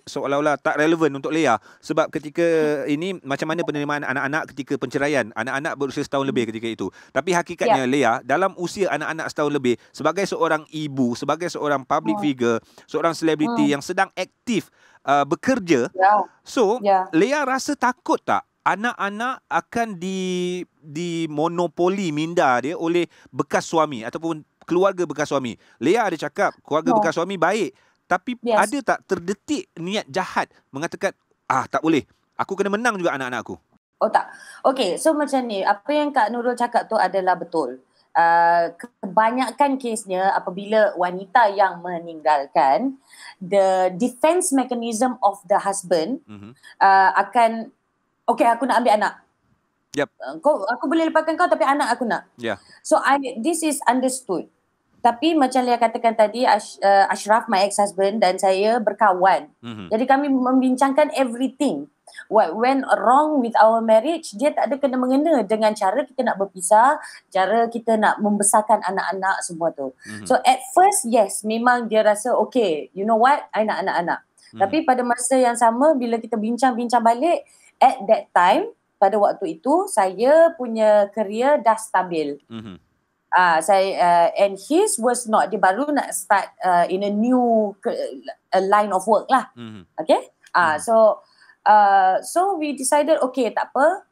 seolah-olah tak relevan untuk Leah. Sebab ketika ini, macam mana penerimaan anak-anak ketika penceraian? Anak-anak berusia setahun lebih ketika itu. Tapi hakikatnya Leah, dalam usia anak-anak setahun lebih, sebagai seorang ibu, sebagai seorang public figure, seorang selebriti yang sedang aktif bekerja, Leah rasa takut tak anak-anak akan dimonopoli minda dia oleh bekas suami ataupun keluarga bekas suami? Leah ada cakap keluarga bekas suami baik, tapi ada tak terdetik niat jahat mengatakan tak boleh, aku kena menang juga anak-anak aku? Oh tak. Okay, so macam ni, apa yang Kak Nurul cakap tu adalah betul. Kebanyakan kesnya apabila wanita yang meninggalkan, the defense mechanism of the husband akan, okay, aku nak ambil anak. Aku boleh lepaskan kau tapi anak aku nak. So this is understood. Tapi macam Leah katakan tadi, Ashraf, my ex-husband, dan saya berkawan. Jadi kami membincangkan everything. What went wrong with our marriage, dia tak ada kena-mengena dengan cara kita nak berpisah, cara kita nak membesarkan anak-anak, semua tu. So at first, yes, memang dia rasa, okay, you know what, I nak anak-anak. Tapi pada masa yang sama, bila kita bincang-bincang balik, at that time, pada waktu itu, saya punya career dah stabil. Saya and his was not, dia baru nak start in a new line of work lah. Okay? So we decided, okay, tak apa.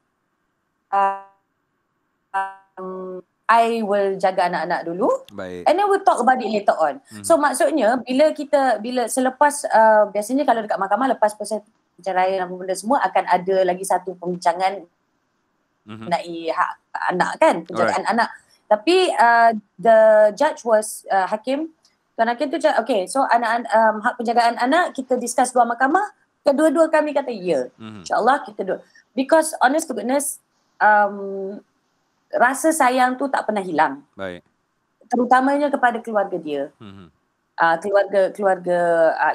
I will jaga anak-anak dulu. Baik. And then we'll talk about it later on. So maksudnya bila selepas biasanya kalau dekat mahkamah lepas perceraian apa benda semua akan ada lagi satu pembincangan mengenai hak anak kan, penjagaan anak. Tapi the judge was hakim. Tuan hakim tu cakap, okay, so hak penjagaan anak kita discuss dua mahkamah. Kedua-dua kami kata ya. InsyaAllah kita dua. Because honest to goodness, rasa sayang tu tak pernah hilang. Baik. Terutamanya kepada keluarga dia. Keluarga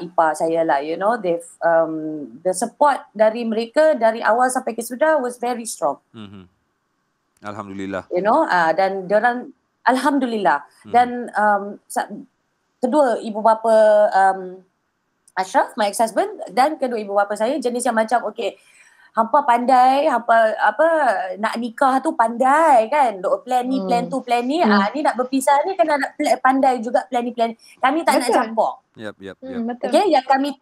ipar saya lah, you know, the support dari mereka dari awal sampai ke sudah was very strong. Alhamdulillah. You know, dan diorang alhamdulillah. Dan kedua ibu bapa Ashraf, my ex-husband, dan kedua ibu bapa saya jenis yang macam, okay, hampa pandai, hampa nak nikah tu pandai kan, plan ni, plan tu, plan ni, ni nak berpisah ni kena nak pandai juga plan ni, plan ni. Kami tak nak campur. Betul. Okay, yang kami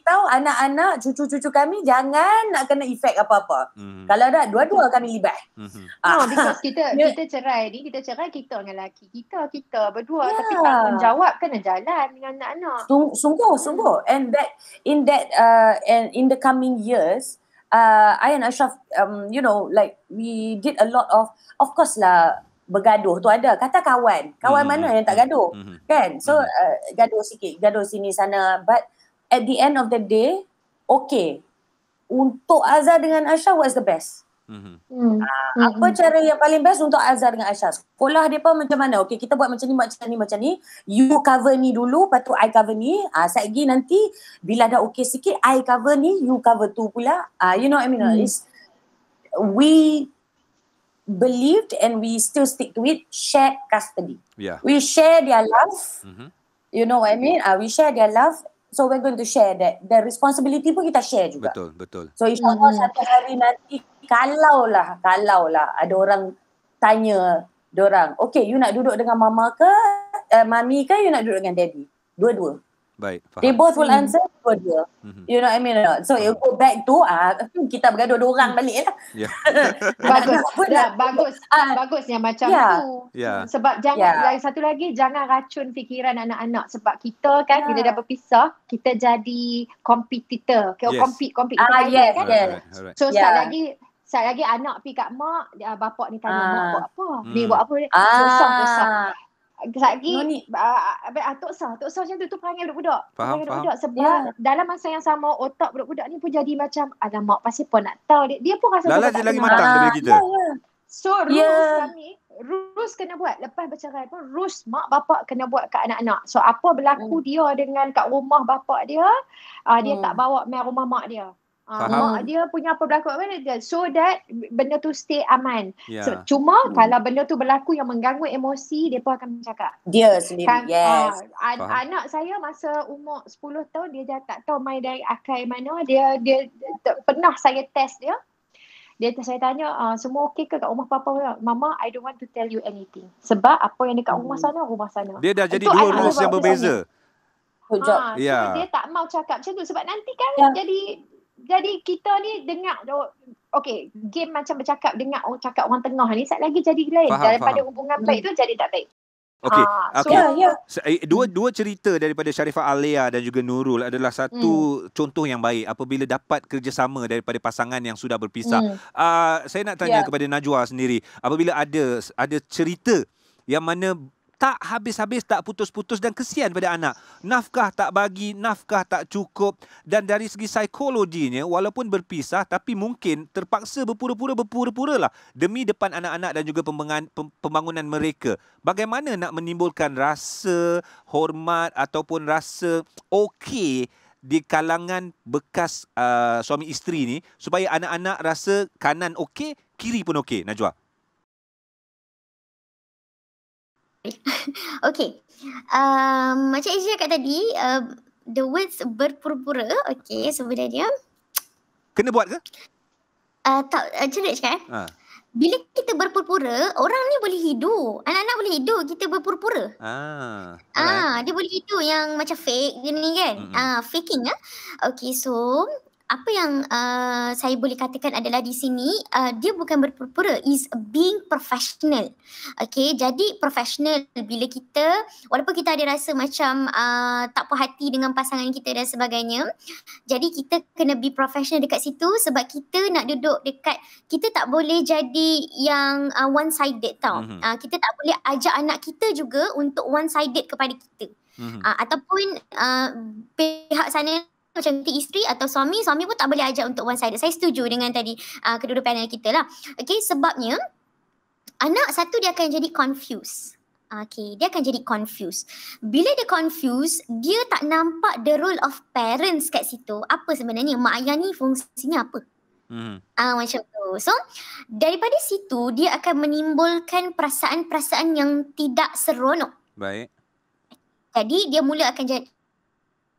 tahu anak-anak, cucu-cucu kami jangan nak kena efek apa-apa. Kalau ada dua-dua kami libat. Because kita cerai ni, kita dengan lelaki kita berdua, tapi tanggungjawab kena jalan dengan anak-anak. Sungguh. And in the coming years, I and Ashraf, you know, like we did a lot of course lah, bergaduh tu ada. Kata kawan mana yang tak gaduh, kan? So gaduh sikit, gaduh sini sana. But at the end of the day, okay, untuk Azhar dengan Ashraf was the best. Apa cara yang paling best untuk Azhar dengan Ashraf? Sekolah dia pun macam mana? Okay, kita buat macam ni. You cover ni dulu, lepas tu I cover ni. Satgi nanti bila dah okay sikit, I cover ni, you cover tu pula. You know what I mean? We believed and we still stick to it, shared custody. We share their love. You know what I mean? We share their love. So we're going to share that. The responsibility pun kita share juga. Betul. So insyaAllah satu hari nanti kalau lah ada orang tanya diorang, okay, you nak duduk dengan mama ke, mami ke, you nak duduk dengan daddy? Dua-dua. Baik, faham. They both will answer dua-dua. You know what I mean? So it go back to kita bergaduh dua orang balik lah. Bagus yang macam tu. Sebab jangan satu lagi, jangan racun fikiran anak-anak. Sebab kita kan bila dah berpisah, kita jadi competitor. Compete kan. So saat lagi anak pergi kat mak, bapak ni tanya mak buat apa? Ni buat apa? Kosong. Lagi Tok Sah macam tu perangai budak-budak. Faham. Sebab dalam masa yang sama otak budak-budak ni pun jadi macam alamak pasti pun nak tahu dia pun rasa Lala dia lagi matang daripada kita. So Rus kena buat lepas bercerai pun, Rus mak bapak kena buat kat anak-anak. So apa berlaku dia dengan kat rumah bapak dia, dia tak bawa main rumah mak dia. Mak dia punya apa berlaku mana dia, so that benda tu stay aman. Yeah. Cuma kalau benda tu berlaku yang mengganggu emosi, mereka akan bercakap. Dia sendiri, yes. Anak saya masa umur 10 tahun, dia dah tak tahu main dari akal mana. Dia pernah saya test dia. Saya tanya, semua okey ke kat rumah papa? Mama, I don't want to tell you anything. Sebab apa yang dekat rumah sana. Dia dah jadi dua rules yang berbeza. Dia tak mau cakap macam tu. Sebab nanti kan jadi kita ni dengar, okay, game macam bercakap, dengar cakap orang tengah ni, saat lagi jadi lain. Daripada hubungan baik tu jadi tak baik. Okey. Dua cerita daripada Sharifah Alia dan juga Nurul adalah satu contoh yang baik apabila dapat kerjasama daripada pasangan yang sudah berpisah. Saya nak tanya kepada Najwa sendiri, apabila ada cerita yang mana tak habis-habis, tak putus-putus dan kesian pada anak. Nafkah tak bagi, nafkah tak cukup, dan dari segi psikologinya walaupun berpisah tapi mungkin terpaksa berpura-pura lah demi depan anak-anak dan juga pembangunan mereka. Bagaimana nak menimbulkan rasa hormat ataupun rasa okey di kalangan bekas suami isteri ni supaya anak-anak rasa kanan okey, kiri pun okey, Najwa? Okay. Macam Izzy cakap tadi, the words berpura-pura, okay, sebenarnya kena buat ke? Tak, macam mana cakap bila kita berpura-pura, orang ni boleh hidup, anak-anak boleh hidup, kita berpura-pura. Dia boleh hidup yang macam fake ni kan. Faking Okay, so apa yang saya boleh katakan adalah di sini dia bukan berpura-pura, is being professional. Okay, jadi professional bila kita, walaupun kita ada rasa macam tak puas hati dengan pasangan kita dan sebagainya, jadi kita kena be professional dekat situ sebab kita nak duduk dekat, kita tak boleh jadi yang one sided tau. Kita tak boleh ajak anak kita juga untuk one sided kepada kita. Ataupun pihak sana macam isteri atau suami pun tak boleh ajak untuk one sided. Saya setuju dengan tadi kedua-dua panel kita lah. Okay, sebabnya anak satu dia akan jadi confused. Okay, dia akan jadi confused. Bila dia confused, dia tak nampak the role of parents kat situ. Apa sebenarnya mak ayah ni fungsinya apa? Macam tu. So daripada situ dia akan menimbulkan perasaan-perasaan yang tidak seronok. Baik. Jadi dia mula akan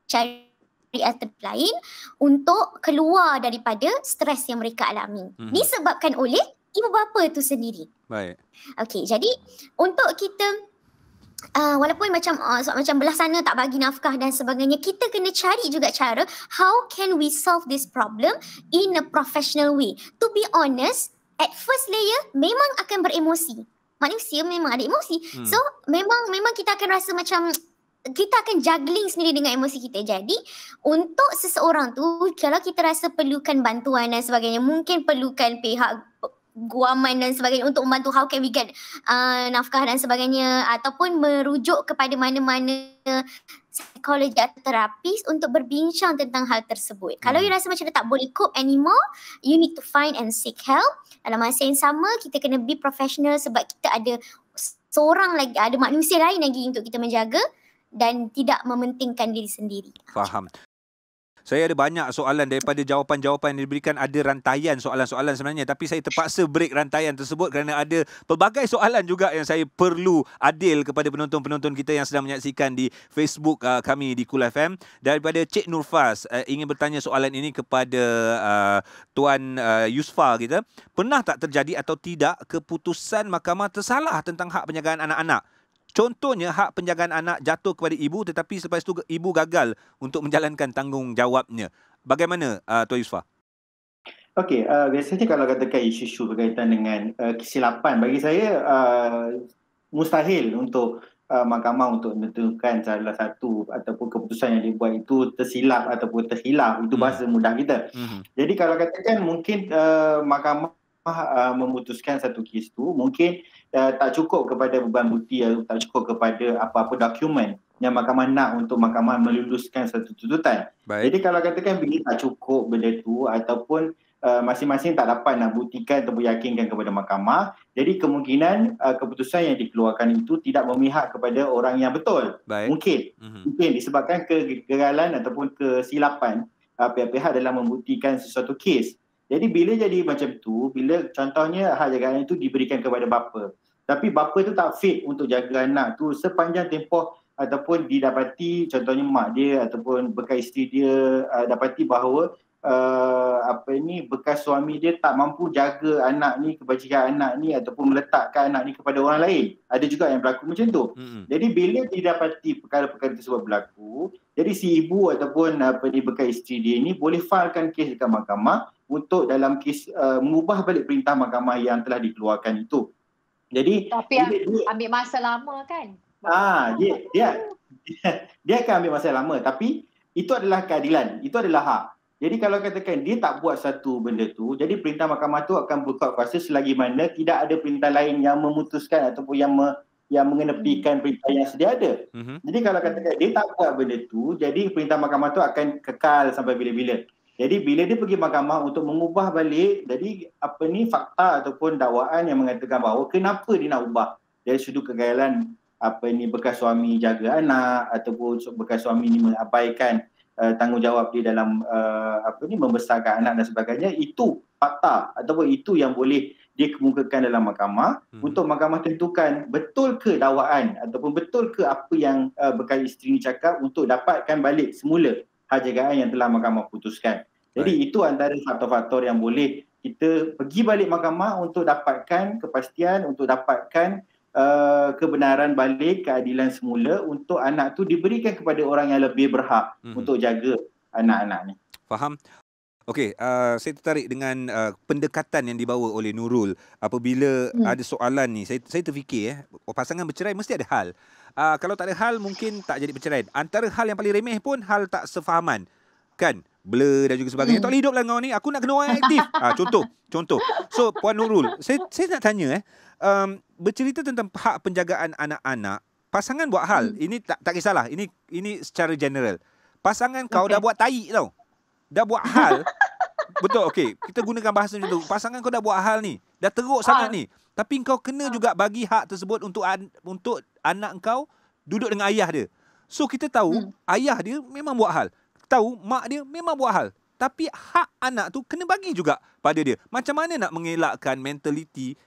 cari alternatif lain untuk keluar daripada stres yang mereka alami. Disebabkan oleh ibu bapa itu sendiri. Baik. Okey, jadi untuk kita walaupun macam belah sana tak bagi nafkah dan sebagainya, kita kena cari juga cara how can we solve this problem in a professional way. To be honest, at first layer memang akan beremosi. Manusia memang ada emosi. So memang kita akan rasa macam kita akan juggling sendiri dengan emosi kita. Jadi untuk seseorang tu, kalau kita rasa perlukan bantuan dan sebagainya, mungkin perlukan pihak guaman dan sebagainya untuk membantu how can we get nafkah dan sebagainya, ataupun merujuk kepada mana-mana psikologi atau terapis untuk berbincang tentang hal tersebut. Kalau you rasa macam dah tak boleh cope anymore, you need to find and seek help. Dalam masa yang sama, kita kena be professional sebab kita ada seorang lagi, ada manusia lain lagi untuk kita menjaga dan tidak mementingkan diri sendiri. Faham. Saya ada banyak soalan daripada jawapan-jawapan yang diberikan, ada rantaian soalan-soalan sebenarnya, tapi saya terpaksa break rantaian tersebut kerana ada pelbagai soalan juga yang saya perlu adil kepada penonton-penonton kita yang sedang menyaksikan di Facebook kami di Kool FM. Daripada Cik Nurfaz ingin bertanya soalan ini kepada Tuan Yusfa kita. Pernah tak terjadi atau tidak keputusan mahkamah tersalah tentang hak penjagaan anak-anak? Contohnya hak penjagaan anak jatuh kepada ibu tetapi selepas itu ibu gagal untuk menjalankan tanggungjawabnya. Bagaimana Tuan Yusfa? Okey, biasanya kalau katakan isu-isu berkaitan dengan kesilapan, bagi saya mustahil untuk mahkamah untuk menentukan salah satu ataupun keputusan yang dibuat itu tersilap ataupun terhilaf. Itu bahasa mudah kita. Jadi kalau katakan mungkin mahkamah memutuskan satu kes tu, mungkin tak cukup kepada beban bukti atau tak cukup kepada apa-apa dokumen yang mahkamah nak untuk mahkamah meluluskan satu tuntutan. Jadi kalau katakan bila tak cukup benda tu ataupun masing-masing tak dapat nak buktikan atau meyakinkan kepada mahkamah, jadi kemungkinan keputusan yang dikeluarkan itu tidak memihak kepada orang yang betul. Mungkin disebabkan kegagalan ataupun kesilapan pihak-pihak dalam membuktikan sesuatu kes. Jadi bila jadi macam tu, bila contohnya hak jagaan itu diberikan kepada bapa, tapi bapa tu tak fit untuk jaga anak tu sepanjang tempoh ataupun didapati contohnya mak dia ataupun bekas isteri dia dapati bahawa bekas suami dia tak mampu jaga anak ni, kebajikan anak ni ataupun meletakkan anak ni kepada orang lain. Ada juga yang berlaku macam tu. Jadi bila didapati perkara-perkara tersebut berlaku, jadi si ibu ataupun bekas isteri dia ni boleh filekan kes dekat mahkamah untuk dalam kes mengubah balik perintah mahkamah yang telah dikeluarkan itu. Jadi tapi ambil masa lama kan? Dia akan ambil masa lama, tapi itu adalah keadilan, itu adalah hak. Jadi kalau katakan dia tak buat satu benda tu, jadi perintah mahkamah tu akan berkuat kuasa selagi mana tidak ada perintah lain yang memutuskan ataupun yang mengenepikan perintah yang sedia ada. Jadi kalau katakan dia tak buat benda tu, jadi perintah mahkamah tu akan kekal sampai bila-bila. Jadi bila dia pergi mahkamah untuk mengubah balik, jadi fakta ataupun dakwaan yang mengatakan bahawa kenapa dia nak ubah dari sudut kegagalan bekas suami jaga anak ataupun bekas suami ni mengabaikan tanggungjawab dia dalam membesarkan anak dan sebagainya, itu fakta ataupun itu yang boleh dikemukakan dalam mahkamah untuk mahkamah tentukan betul ke dakwaan ataupun betul ke apa yang bekas isteri ni cakap untuk dapatkan balik semula hak jagaan yang telah mahkamah putuskan. Jadi itu antara faktor-faktor yang boleh kita pergi balik mahkamah untuk dapatkan kepastian, untuk dapatkan kebenaran balik, keadilan semula untuk anak tu diberikan kepada orang yang lebih berhak untuk jaga anak-anak ni. Faham? Okey, saya tertarik dengan pendekatan yang dibawa oleh Nurul. Apabila ada soalan ni, saya terfikir pasangan bercerai mesti ada hal. Kalau tak ada hal mungkin tak jadi perceraian. Antara hal yang paling remeh pun hal tak sefahaman. Kan? Blur dan juga sebagainya. Tak boleh hidup lah kau ni. Aku nak kena orang aktif. Contoh. So, Puan Nurul, saya nak tanya bercerita tentang hak penjagaan anak-anak. Pasangan buat hal. Ini tak kisahlah. Ini secara general. Pasangan kau dah buat tai tau. Dah buat hal. Betul, okey. Kita gunakan bahasa macam tu. Pasangan kau dah buat hal ni. Dah teruk sangat ni. Tapi kau kena juga bagi hak tersebut untuk anak kau duduk dengan ayah dia. So kita tahu ayah dia memang buat hal. Tahu mak dia memang buat hal. Tapi hak anak tu kena bagi juga pada dia. Macam mana nak mengelakkan mentaliti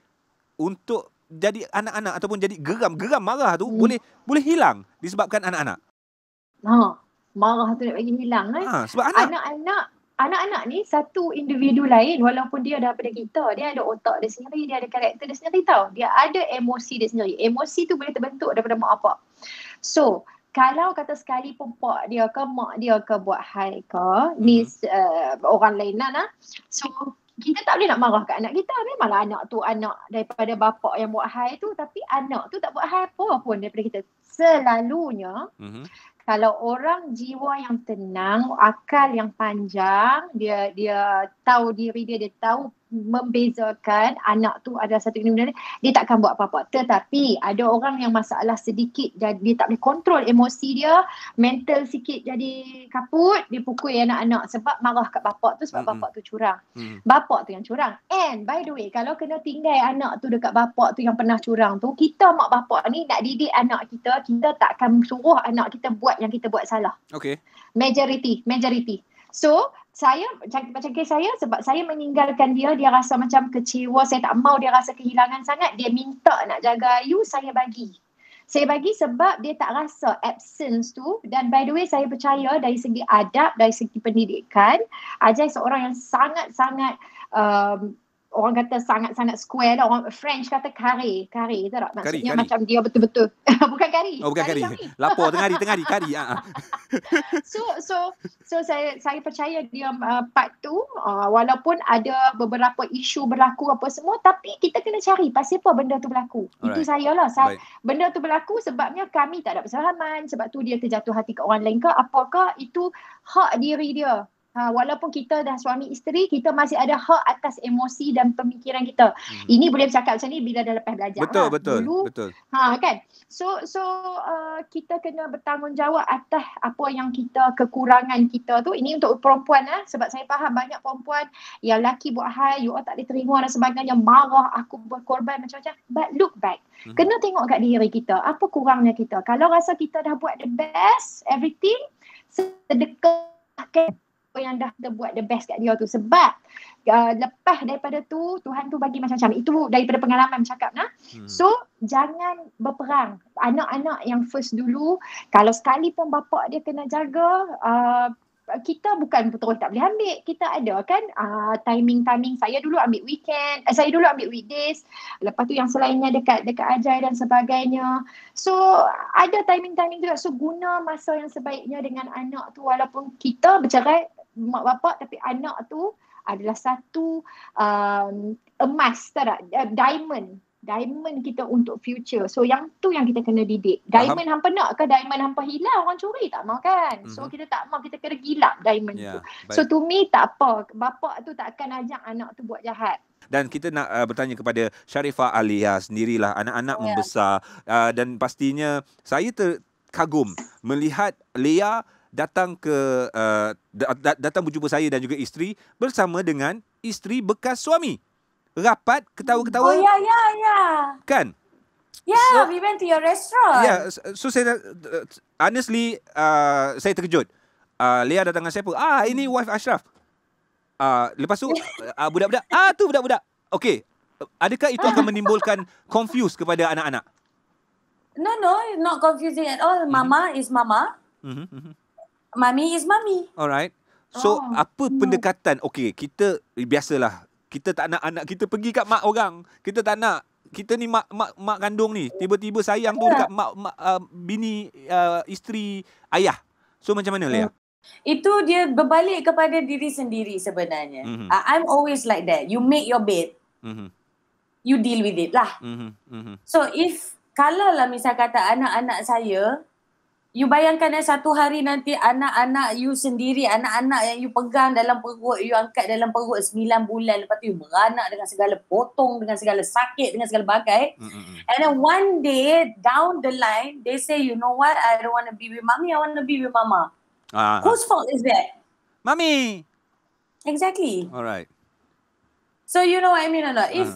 untuk jadi anak-anak ataupun jadi geram marah tu boleh hilang disebabkan anak-anak. Marah tu nak bagi hilang kan. Sebab anak-anak ni satu individu lain walaupun dia daripada kita. Dia ada otak dia sendiri, dia ada karakter dia sendiri tau. Dia ada emosi dia sendiri. Emosi tu boleh terbentuk daripada mak bapak. So, kalau kata sekali pun pak dia ke mak dia ke buat hal ke, ni orang lain lah. So, kita tak boleh nak marah kat anak kita. Memanglah anak tu anak daripada bapa yang buat hal tu, tapi anak tu tak buat hal apa pun daripada kita. Selalunya, kalau orang jiwa yang tenang, akal yang panjang, dia tahu diri dia tahu membezakan anak tu adalah satu individu, dia takkan buat apa-apa. Tetapi ada orang yang masalah sedikit, dia tak boleh kontrol emosi dia, mental sikit jadi kaput, dia pukul anak-anak sebab marah kat bapak tu, sebab bapak tu curang. Bapak tu yang curang. And by the way, kalau kena tinggal anak tu dekat bapak tu yang pernah curang tu, kita mak bapak ni nak didik anak kita takkan suruh anak kita buat yang kita buat salah. Okay. Majority. So, saya, macam kes saya, sebab saya meninggalkan dia rasa macam kecewa, saya tak mau dia rasa kehilangan sangat, dia minta nak jaga Ayu, saya bagi. Saya bagi sebab dia tak rasa absence tu. Dan by the way, saya percaya dari segi adab, dari segi pendidikan, Ajai seorang yang sangat-sangat orang kata sangat-sangat square lah. Orang French kata kari, tahu tak? Maksudnya kari. Macam dia betul-betul. Bukan kari. Oh, bukan kari. Lapor tengah hari kari. So saya percaya dia part tu walaupun ada beberapa isu berlaku apa semua, tapi kita kena cari pasal apa benda tu berlaku. Alright. Itu saya lah. Benda tu berlaku sebabnya kami tak ada persamaan, sebab tu dia terjatuh hati ke orang lain ke, apakah itu hak diri dia. Walaupun kita dah suami isteri, kita masih ada hak atas emosi dan pemikiran kita. Ini boleh bercakap macam ni bila dah lepas belajar. Betul. Kan? So kita kena bertanggungjawab atas apa yang kekurangan kita tu. Ini untuk perempuan sebab saya faham banyak perempuan yang laki buat hal, you all tak diterima dan sebagainya, marah, aku berkorban macam-macam. But look back. Kena tengok kat diri kita, apa kurangnya kita. Kalau rasa kita dah buat the best, everything, sedekahkan apa yang dah kita buat the best kat dia tu. Sebab lepas daripada tu, Tuhan tu bagi macam-macam. Itu daripada pengalaman cakap nah. So jangan berperang. Anak-anak yang first dulu, kalau sekali pun bapak dia kena jaga, kita bukan terus tak boleh ambil. Kita ada kan timing-timing. Saya dulu ambil weekend, saya dulu ambil weekdays. Lepas tu yang selainnya dekat ajar dan sebagainya. So ada timing-timing juga. So guna masa yang sebaiknya dengan anak tu. Walaupun kita bercerai mak bapak, tapi anak tu adalah satu emas, diamond kita untuk future. So yang tu yang kita kena didik. Diamond hampa nak ke diamond hampa hilang, orang curi tak mau kan. So kita tak mau, kita kena gilap diamond tu. So to me tak apa, bapak tu tak akan ajak anak tu buat jahat. Dan kita nak bertanya kepada Sharifah Alia sendirilah, anak-anak membesar dan pastinya saya terkagum melihat Lea datang ke datang berjumpa saya dan juga isteri bersama dengan isteri bekas suami. Rapat, ketawa-ketawa. Oh ya. Kan? Yeah, we went to your restaurant. Yeah, so saya honestly saya terkejut. Lea datang dengan siapa? Ini wife Ashraf. Lepas tu budak-budak. Tu budak-budak. Okey. Adakah itu akan menimbulkan confuse kepada anak-anak? No, not confusing at all. Mama is mama. Mummy is mummy. Alright. So apa pendekatan? Okey, kita biasalah. Kita tak nak anak kita pergi kat mak orang. Kita tak nak. Kita ni mak kandung ni. Tiba-tiba sayang tu dekat mak bini, isteri, ayah. So macam mana Lea? Itu dia berbalik kepada diri sendiri sebenarnya. I'm always like that. You make your bed. You deal with it lah. So kalau lah misal kata anak-anak saya, you bayangkan satu hari nanti anak-anak you sendiri, anak-anak yang you pegang dalam perut, you angkat dalam perut 9 bulan, lepas tu you beranak dengan segala potong, dengan segala sakit, dengan segala bagai. And then one day down the line, they say, you know what, I don't want to be with mommy, I want to be with mama. Whose fault is that? Mummy. Exactly. Alright. So you know what I mean or not? If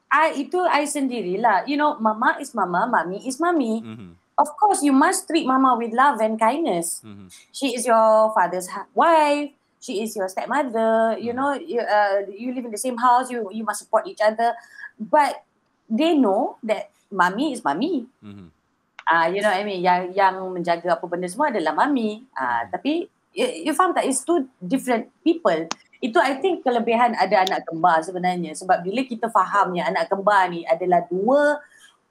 I sendirilah. You know, mama is mama, mommy is mommy. Of course, you must treat mama with love and kindness. She is your father's wife. She is your stepmother. You know, you live in the same house. You must support each other. But they know that mommy is mommy. You know what I mean? Yang menjaga apa benda semua adalah mami. Tapi you faham tak? It's two different people. Itu I think kelebihan ada anak kembar sebenarnya. Sebab bila kita fahamnya anak kembar ni adalah dua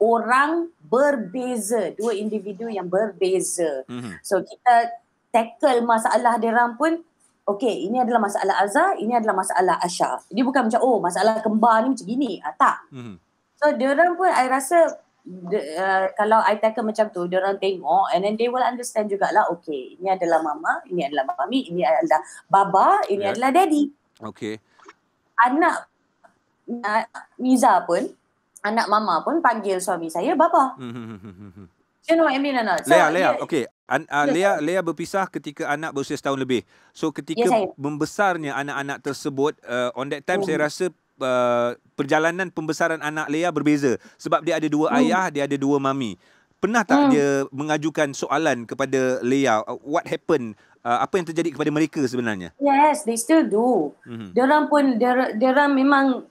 orang berbeza, dua individu yang berbeza. So kita tackle masalah diorang pun, okay, ini adalah masalah Azhar, ini adalah masalah Asha. Dia bukan macam, masalah kembar ni macam gini. Tak. So diorang pun I rasa kalau I tackle macam tu, diorang tengok and then they will understand jugalah, okay, ini adalah mama, ini adalah mami, ini adalah baba, ini adalah daddy. Okay. Anak Miza pun, anak mama pun panggil suami saya baba. You know what I mean or not? So, Lea, okay. Lea berpisah ketika anak berusia setahun lebih. So ketika membesarnya anak-anak tersebut, on that time saya rasa perjalanan pembesaran anak Lea berbeza. Sebab dia ada dua ayah, dia ada dua mami. Pernah tak dia mengajukan soalan kepada Lea? What happened? Apa yang terjadi kepada mereka sebenarnya? Yes, they still do. Diorang pun, diorang memang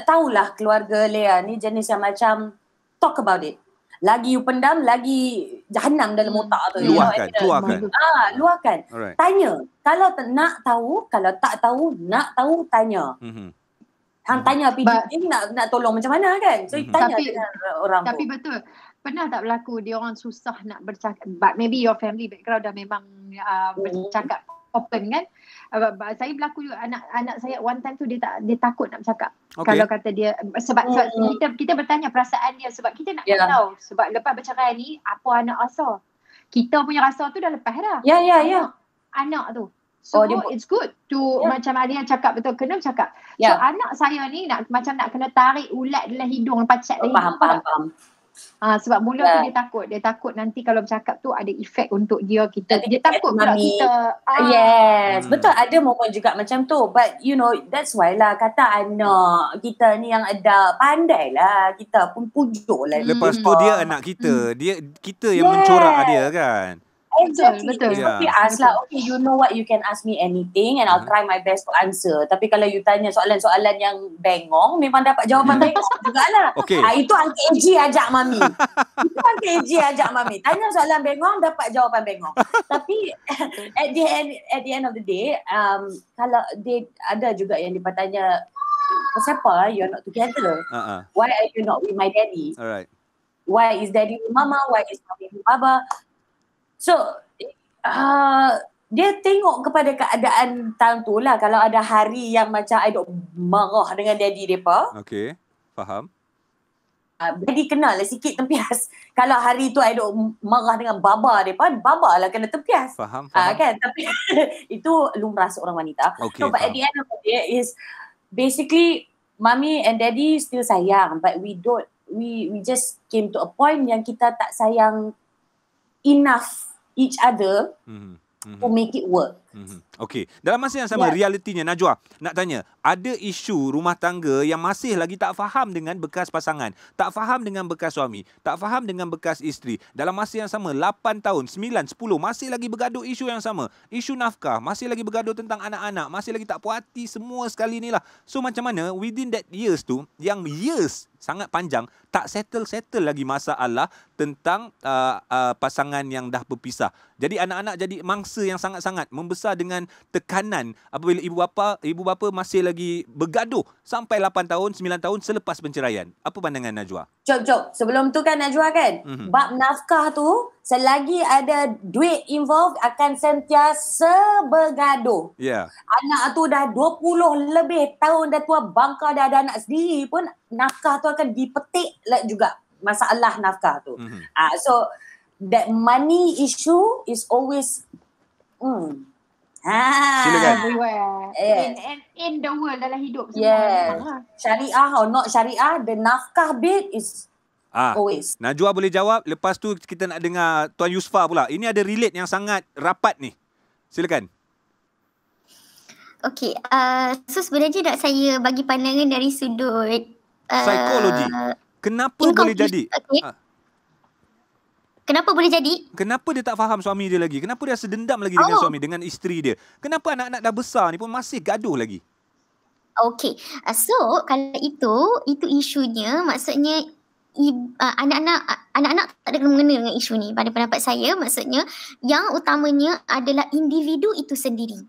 tahulah keluarga Lea ni jenis yang macam talk about it. Lagi you pendam, lagi jahanam dalam otak tu. Luahkan, keluarkan. Luahkan. Alright. Tanya. Kalau nak tahu, kalau tak tahu, nak tahu, tanya. Hang tanya PDP nak tolong macam mana kan? So tanya dengan orang tapi betul. Pernah tak berlaku dia orang susah nak bercakap, but maybe your family background dah memang bercakap open kan? Saya berlaku juga, anak saya one time tu dia takut nak bercakap. Kalau kata dia sebab kita bertanya perasaan dia, sebab kita nak tahu, sebab lepas bercerai ni apa anak rasa. Kita punya rasa tu dah lepas dah. Ya. Anak tu. So it's good to macam Alia cakap, betul, kena bercakap. So anak saya ni nak kena tarik ulat dalam hidung, lepas cat dalam hidung. Faham. Sebab mula tu dia takut nanti kalau bercakap tu ada efek untuk dia takut pula kita. Yes, betul, ada momen juga macam tu. But you know, that's why lah kata anak kita ni yang ada, pandai lah kita pun pujuk lah. Lepas tu dia anak kita, kita yang mencorak dia kan. Exactly. Betul. Tapi ask lah, okay, you know what, you can ask me anything and I'll try my best to answer. Tapi kalau you tanya soalan-soalan yang bengong, memang dapat jawapan bengong jugalah. Okay. Itu Uncle AJ ajak Mami. Itu Uncle AJ ajak Mami. Tanya soalan bengong, dapat jawapan bengong. Tapi at the end of the day, kalau dia ada juga yang bertanya, kenapa you're not together? Why are you not with my daddy? Alright. Why is daddy with mama? Why is mommy with baba? So, dia tengok kepada keadaan tahun tu lah. Kalau ada hari yang macam I duk marah dengan daddy mereka. Okay, faham. Daddy kenal lah sikit tempias. Kalau hari tu I duk marah dengan baba mereka, baba lah kena tempias. Faham. Kan? Tapi itu lumrah seorang wanita. Okay, so, but at the end of the day is basically mommy and daddy still sayang. But we just came to a point yang kita tak sayang enough each other to make it work. Okey, dalam masa yang sama, realitinya Najwa, nak tanya, ada isu rumah tangga yang masih lagi tak faham dengan bekas pasangan, tak faham dengan bekas suami, tak faham dengan bekas isteri. Dalam masa yang sama, 8 tahun, 9, 10, masih lagi bergaduh isu yang sama. Isu nafkah, masih lagi bergaduh tentang anak-anak, masih lagi tak puas hati semua sekali ni lah. So macam mana within that years tu, yang years sangat panjang, tak settle lagi masalah tentang pasangan yang dah berpisah. Jadi anak-anak jadi mangsa yang sangat-sangat membesar dengan tekanan apabila ibu bapa masih lagi bergaduh sampai 8 tahun, 9 tahun selepas penceraian. Apa pandangan Najwa? Jom. Sebelum tu kan Najwa kan, bab nafkah tu, selagi ada duit involved akan sentiasa bergaduh. Anak tu dah 20 lebih tahun dah tua bangka, dah ada anak sendiri pun, nafkah tu akan dipetik juga. Masalah nafkah tu. So, that money issue is always... Silakan. Everywhere. In the world, dalam hidup semua. Yeah. Syariah or not syariah, the nafkah bit is always. Najwa boleh jawab. Lepas tu kita nak dengar Tuan Yusfa pula. Ini ada relate yang sangat rapat ni. Silakan. Okay. So sebenarnya nak saya bagi pandangan dari sudut psikologi. Kenapa boleh jadi? Okay. Kenapa boleh jadi? Kenapa dia tak faham suami dia lagi? Kenapa dia sedendam lagi dengan suami, dengan isteri dia? Kenapa anak-anak dah besar ni pun masih gaduh lagi? Okay. So, kalau itu isunya, maksudnya anak-anak tak ada kena-mengena dengan isu ni. Pada pendapat saya, maksudnya yang utamanya adalah individu itu sendiri.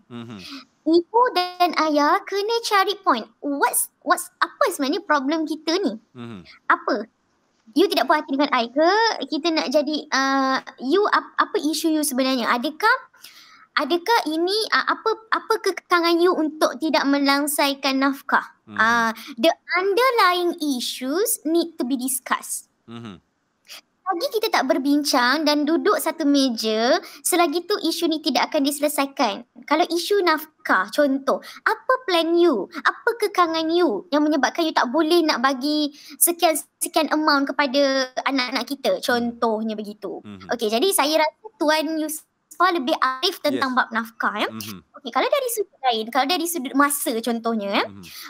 Ibu dan ayah kena cari point. Apa sebenarnya problem kita ni? Apa? You tidak puas hati dengan I ke? Kita nak jadi apa isu you sebenarnya? Adakah ini apa kekangan you untuk tidak melangsaikan nafkah? The underlying issues need to be discussed. Lagi kita tak berbincang dan duduk satu meja, selagi tu isu ni tidak akan diselesaikan. Kalau isu nafkah, contoh, apa plan you? Apa kekangan you yang menyebabkan you tak boleh nak bagi sekian amount kepada anak-anak kita? Contohnya begitu. Okey, jadi saya rasa Tuan Yusfa lebih arif tentang bab nafkah. Okey, kalau dari sudut lain, kalau dari sudut masa contohnya,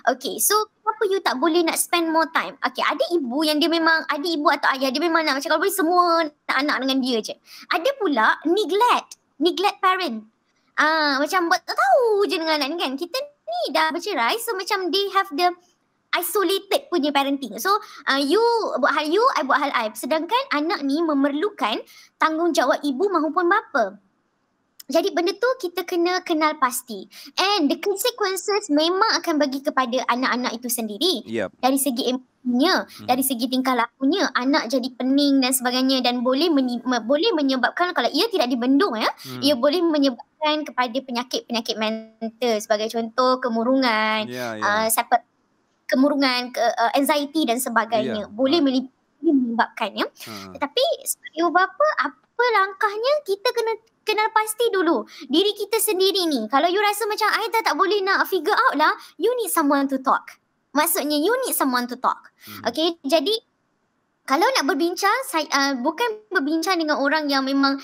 okey, so kenapa you tak boleh nak spend more time? Okey, ada ibu yang dia memang, ada ibu atau ayah dia memang nak macam kalau boleh semua anak dengan dia je. Ada pula neglect parent. Macam buat tak tahu je dengan anak ni kan. Kita ni dah bercerai, so macam they have the isolated punya parenting. So you buat hal you, I buat hal I. Sedangkan anak ni memerlukan tanggungjawab ibu maupun bapa. Jadi benda tu kita kena kenal pasti. And the consequences memang akan bagi kepada anak-anak itu sendiri. Dari segi emosinya, dari segi tingkah lakunya, anak jadi pening dan sebagainya, dan boleh menyebabkan, kalau ia tidak dibendung ia boleh menyebabkan kepada penyakit-penyakit mental, sebagai contoh kemurungan, kemurungan, anxiety dan sebagainya. Boleh menyebabkannya. Tetapi sebagai ibu bapa, apa langkahnya? Kita kena kenal pasti dulu diri kita sendiri ni. Kalau you rasa macam I tak boleh nak figure out lah, you need someone to talk. Maksudnya you need someone to talk. Okay, jadi kalau nak berbincang, bukan berbincang dengan orang yang memang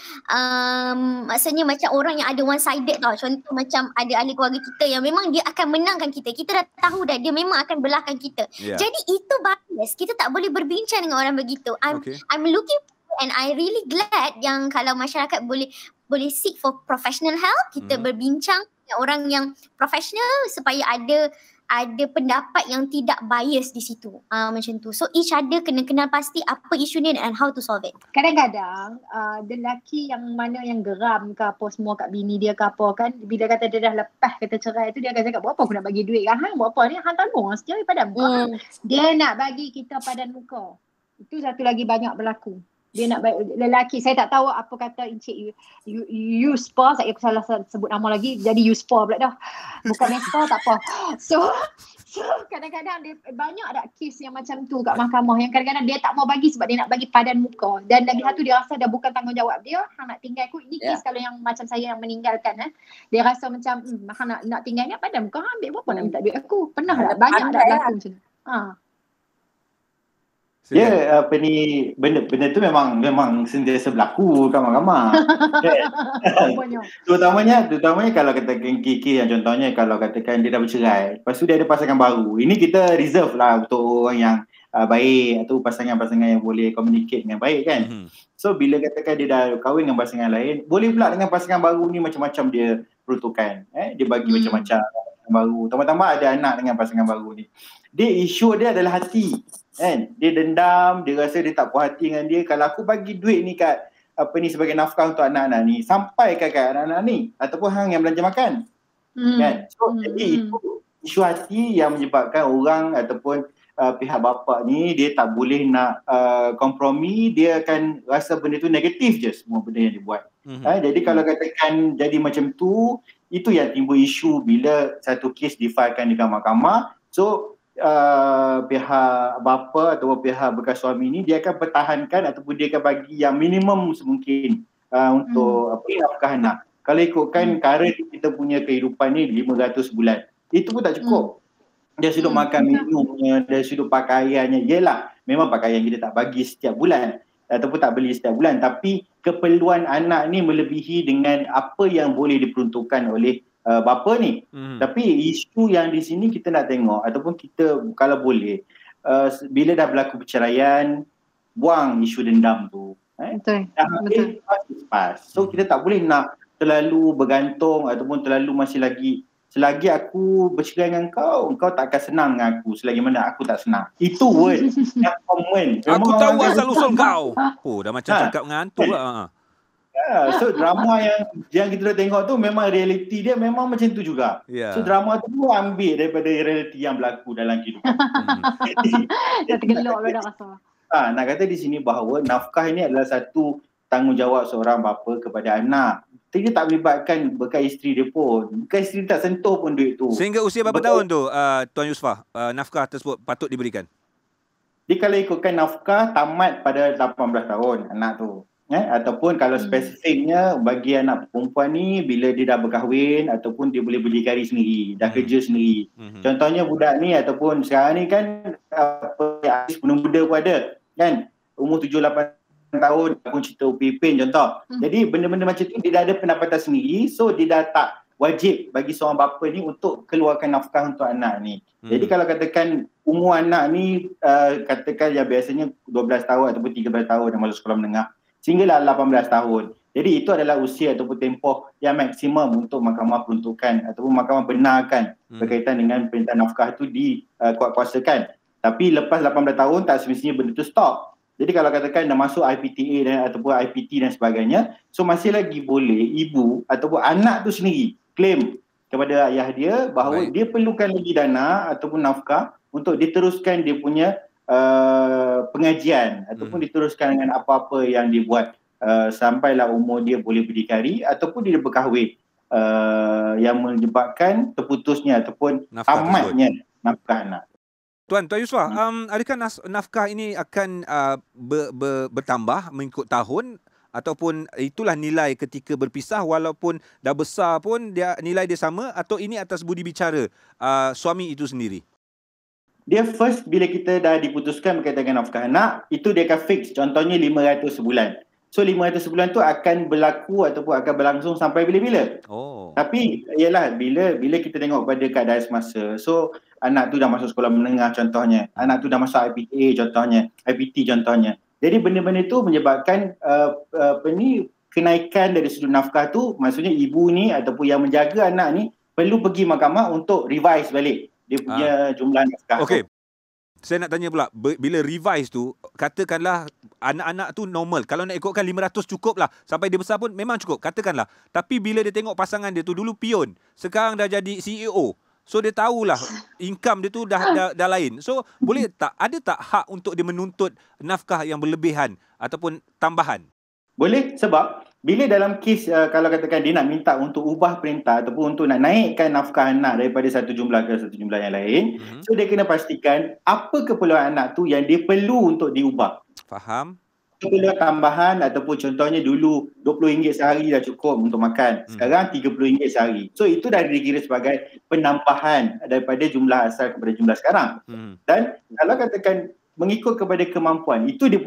maksudnya macam orang yang ada one sided tau. Contoh macam ada ahli keluarga kita yang memang dia akan menangkan kita. Kita dah tahu dah dia memang akan belahkan kita. Jadi itu bias. Kita tak boleh berbincang dengan orang begitu. I'm looking And I really glad yang kalau masyarakat boleh seek for professional help, kita berbincang dengan orang yang professional supaya ada pendapat yang tidak bias di situ. Macam tu. So each other kena kenal pasti apa isu ni and how to solve it. Kadang-kadang lelaki yang mana yang geram ke apa semua kat bini dia ke apa kan, bila kata dia dah lepas kata cerai tu, dia akan cakap buat apa aku nak bagi duit kan, buat apa ni, hang tanggung sejari padan muka. Dia nak bagi kita padan muka. Itu satu lagi banyak berlaku. Dia nak lelaki, saya tak tahu apa kata Encik Yuspa, saya salah sebut nama lagi, jadi Yuspa pula dah. Bukan Yuspa, tak apa. So kadang-kadang dia banyak ada kes yang macam tu kat mahkamah, yang kadang-kadang dia tak mau bagi sebab dia nak bagi padan muka. Dan lagi satu, dia rasa dah bukan tanggungjawab dia, hang nak tinggal aku. Ini kes kalau yang macam saya yang meninggalkan, dia rasa macam hang nak tinggal ni padan muka, hang ambil berapa nak minta duit aku. Pernah tak banyak dah berlaku macam tu. Ya, benda tu memang sentiasa berlaku kat mahkamah. Terutamanya kalau katakan Kiki yang contohnya, kalau katakan dia dah bercerai, lepas tu dia ada pasangan baru. Ini kita reserve lah untuk orang yang baik atau pasangan-pasangan yang boleh communicate dengan baik kan. So bila katakan dia dah kahwin dengan pasangan lain, boleh pula dengan pasangan baru ni macam-macam dia peruntukan. Dia bagi macam-macam baru. Tambah-tambah ada anak dengan pasangan baru ni. Isu dia adalah hati. Kan? Dia dendam, dia rasa dia tak puas hati dengan dia. Kalau aku bagi duit ni kat sebagai nafkah untuk anak-anak ni, sampai kat anak-anak ni ataupun hang yang belanja makan. Kan? So jadi itu isu hati yang menyebabkan orang ataupun pihak bapa ni dia tak boleh nak kompromi, dia akan rasa benda tu negatif je semua benda yang dia buat. Jadi kalau katakan jadi macam tu, itu yang timbul isu bila satu kes difailkan di mahkamah. So pihak bapa atau pihak bekas suami ni dia akan pertahankan ataupun dia akan bagi yang minimum semungkin untuk nafkah anak. Kalau ikutkan current kita punya kehidupan ni 500 bulan, itu pun tak cukup. Dari sudut makan minumnya, dari sudut pakaiannya, yelah memang pakaian kita tak bagi setiap bulan ataupun tak beli setiap bulan, tapi keperluan anak ni melebihi dengan apa yang boleh diperuntukkan oleh bapa ni. Tapi isu yang di sini kita nak tengok ataupun kita kalau boleh bila dah berlaku perceraian, buang isu dendam tu. Betul. Pas. So kita tak boleh nak terlalu bergantung ataupun terlalu masih lagi selagi aku bercerai dengan kau tak akan senang dengan aku selagi mana aku tak senang. Itu word yang common. Aku tahu asal-usul kau. Dah macam cakap dengan hantu lah. So drama yang kita dah tengok tu memang realiti dia memang macam tu juga. So drama tu pun ambil daripada realiti yang berlaku dalam kehidupan. Dah tergelak dah rasa. Nak kata di sini bahawa nafkah ini adalah satu tanggungjawab seorang bapa kepada anak. Dia tak melibatkan bekas isteri dia pun. Bekas isteri tak sentuh pun duit tu. Sehingga usia berapa tahun tu Tuan Yusfah nafkah tersebut patut diberikan? Dia kalau ikutkan nafkah tamat pada 18 tahun anak tu. Ataupun kalau spesifiknya bagi anak perempuan ni bila dia dah berkahwin ataupun dia boleh berdikari sendiri, dah kerja sendiri. Contohnya budak ni ataupun sekarang ni kan penuh muda pun ada kan, umur 7-8 tahun pun cerita Upin contoh. Jadi benda-benda macam tu dia dah ada pendapatan sendiri, so dia dah tak wajib bagi seorang bapa ni untuk keluarkan nafkah untuk anak ni. Jadi kalau katakan umur anak ni katakan yang biasanya 12 tahun ataupun 13 tahun yang masuk sekolah menengah sehinggalah 18 tahun. Jadi itu adalah usia ataupun tempoh yang maksimum untuk mahkamah peruntukan ataupun mahkamah benarkan berkaitan dengan perintah nafkah itu dikuatkuasakan. Tapi lepas 18 tahun tak semestinya benda itu stop. Jadi kalau katakan dah masuk IPTA ataupun IPT dan sebagainya, so masih lagi boleh ibu ataupun anak tu sendiri claim kepada ayah dia bahawa dia perlukan lagi dana ataupun nafkah untuk diteruskan dia punya pengajian ataupun diteruskan dengan apa-apa yang dia buat sampailah umur dia boleh berdikari ataupun dia berkahwin yang menyebabkan terputusnya ataupun tamatnya nafkah anak. Tuan Yusfah, adakah nafkah ini akan bertambah mengikut tahun ataupun itulah nilai ketika berpisah walaupun dah besar pun nilai dia sama, atau ini atas budi bicara suami itu sendiri? Dia first bila kita dah diputuskan berkaitan dengan nafkah anak, itu dia akan fix, contohnya 500 sebulan. So 500 sebulan tu akan berlaku ataupun akan berlangsung sampai bila-bila. Tapi ialah bila kita tengok pada keadaan semasa, so anak tu dah masuk sekolah menengah contohnya, anak tu dah masuk IPTA contohnya, IPT contohnya. Jadi benda-benda itu menyebabkan kenaikan dari sudut nafkah tu, maksudnya ibu ni ataupun yang menjaga anak ni perlu pergi mahkamah untuk revise balik dia punya jumlah nafkah. Okey. Saya nak tanya pula, bila revise tu, katakanlah anak-anak tu normal. Kalau nak ikutkan 500 cukup lah. Sampai dia besar pun memang cukup, katakanlah. Tapi bila dia tengok pasangan dia tu dulu pion, sekarang dah jadi CEO. So dia tahulah income dia tu dah lain. So boleh tak, ada tak hak untuk dia menuntut nafkah yang berlebihan ataupun tambahan? Boleh, sebab bila dalam kes kalau katakan dia nak minta untuk ubah perintah ataupun untuk nak naikkan nafkah anak daripada satu jumlah ke satu jumlah yang lain, so dia kena pastikan apa keperluan anak tu yang dia perlu untuk diubah. Faham? Keperluan tambahan ataupun contohnya dulu RM20 sehari dah cukup untuk makan. Sekarang RM30 sehari. So itu dah dikira sebagai penambahan daripada jumlah asal kepada jumlah sekarang. Dan kalau katakan mengikut kepada kemampuan, itu dia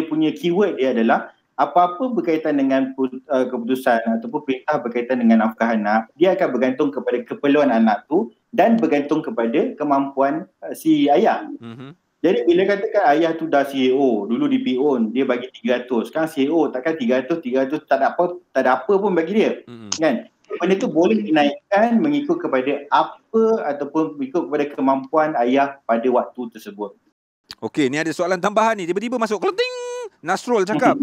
punya keyword dia adalah apa-apa berkaitan dengan keputusan ataupun perintah berkaitan dengan nafkah anak, dia akan bergantung kepada keperluan anak tu dan bergantung kepada kemampuan si ayah. Jadi bila katakan ayah tu dah CEO, dulu di PO dia bagi 300, sekarang CEO takkan 300 tak ada apa pun bagi dia. Kan? Benda tu boleh dinaikkan mengikut kepada apa ataupun mengikut kepada kemampuan ayah pada waktu tersebut. Okey, ni ada soalan tambahan ni. Tiba-tiba masuk kelenting. Nasrul cakap.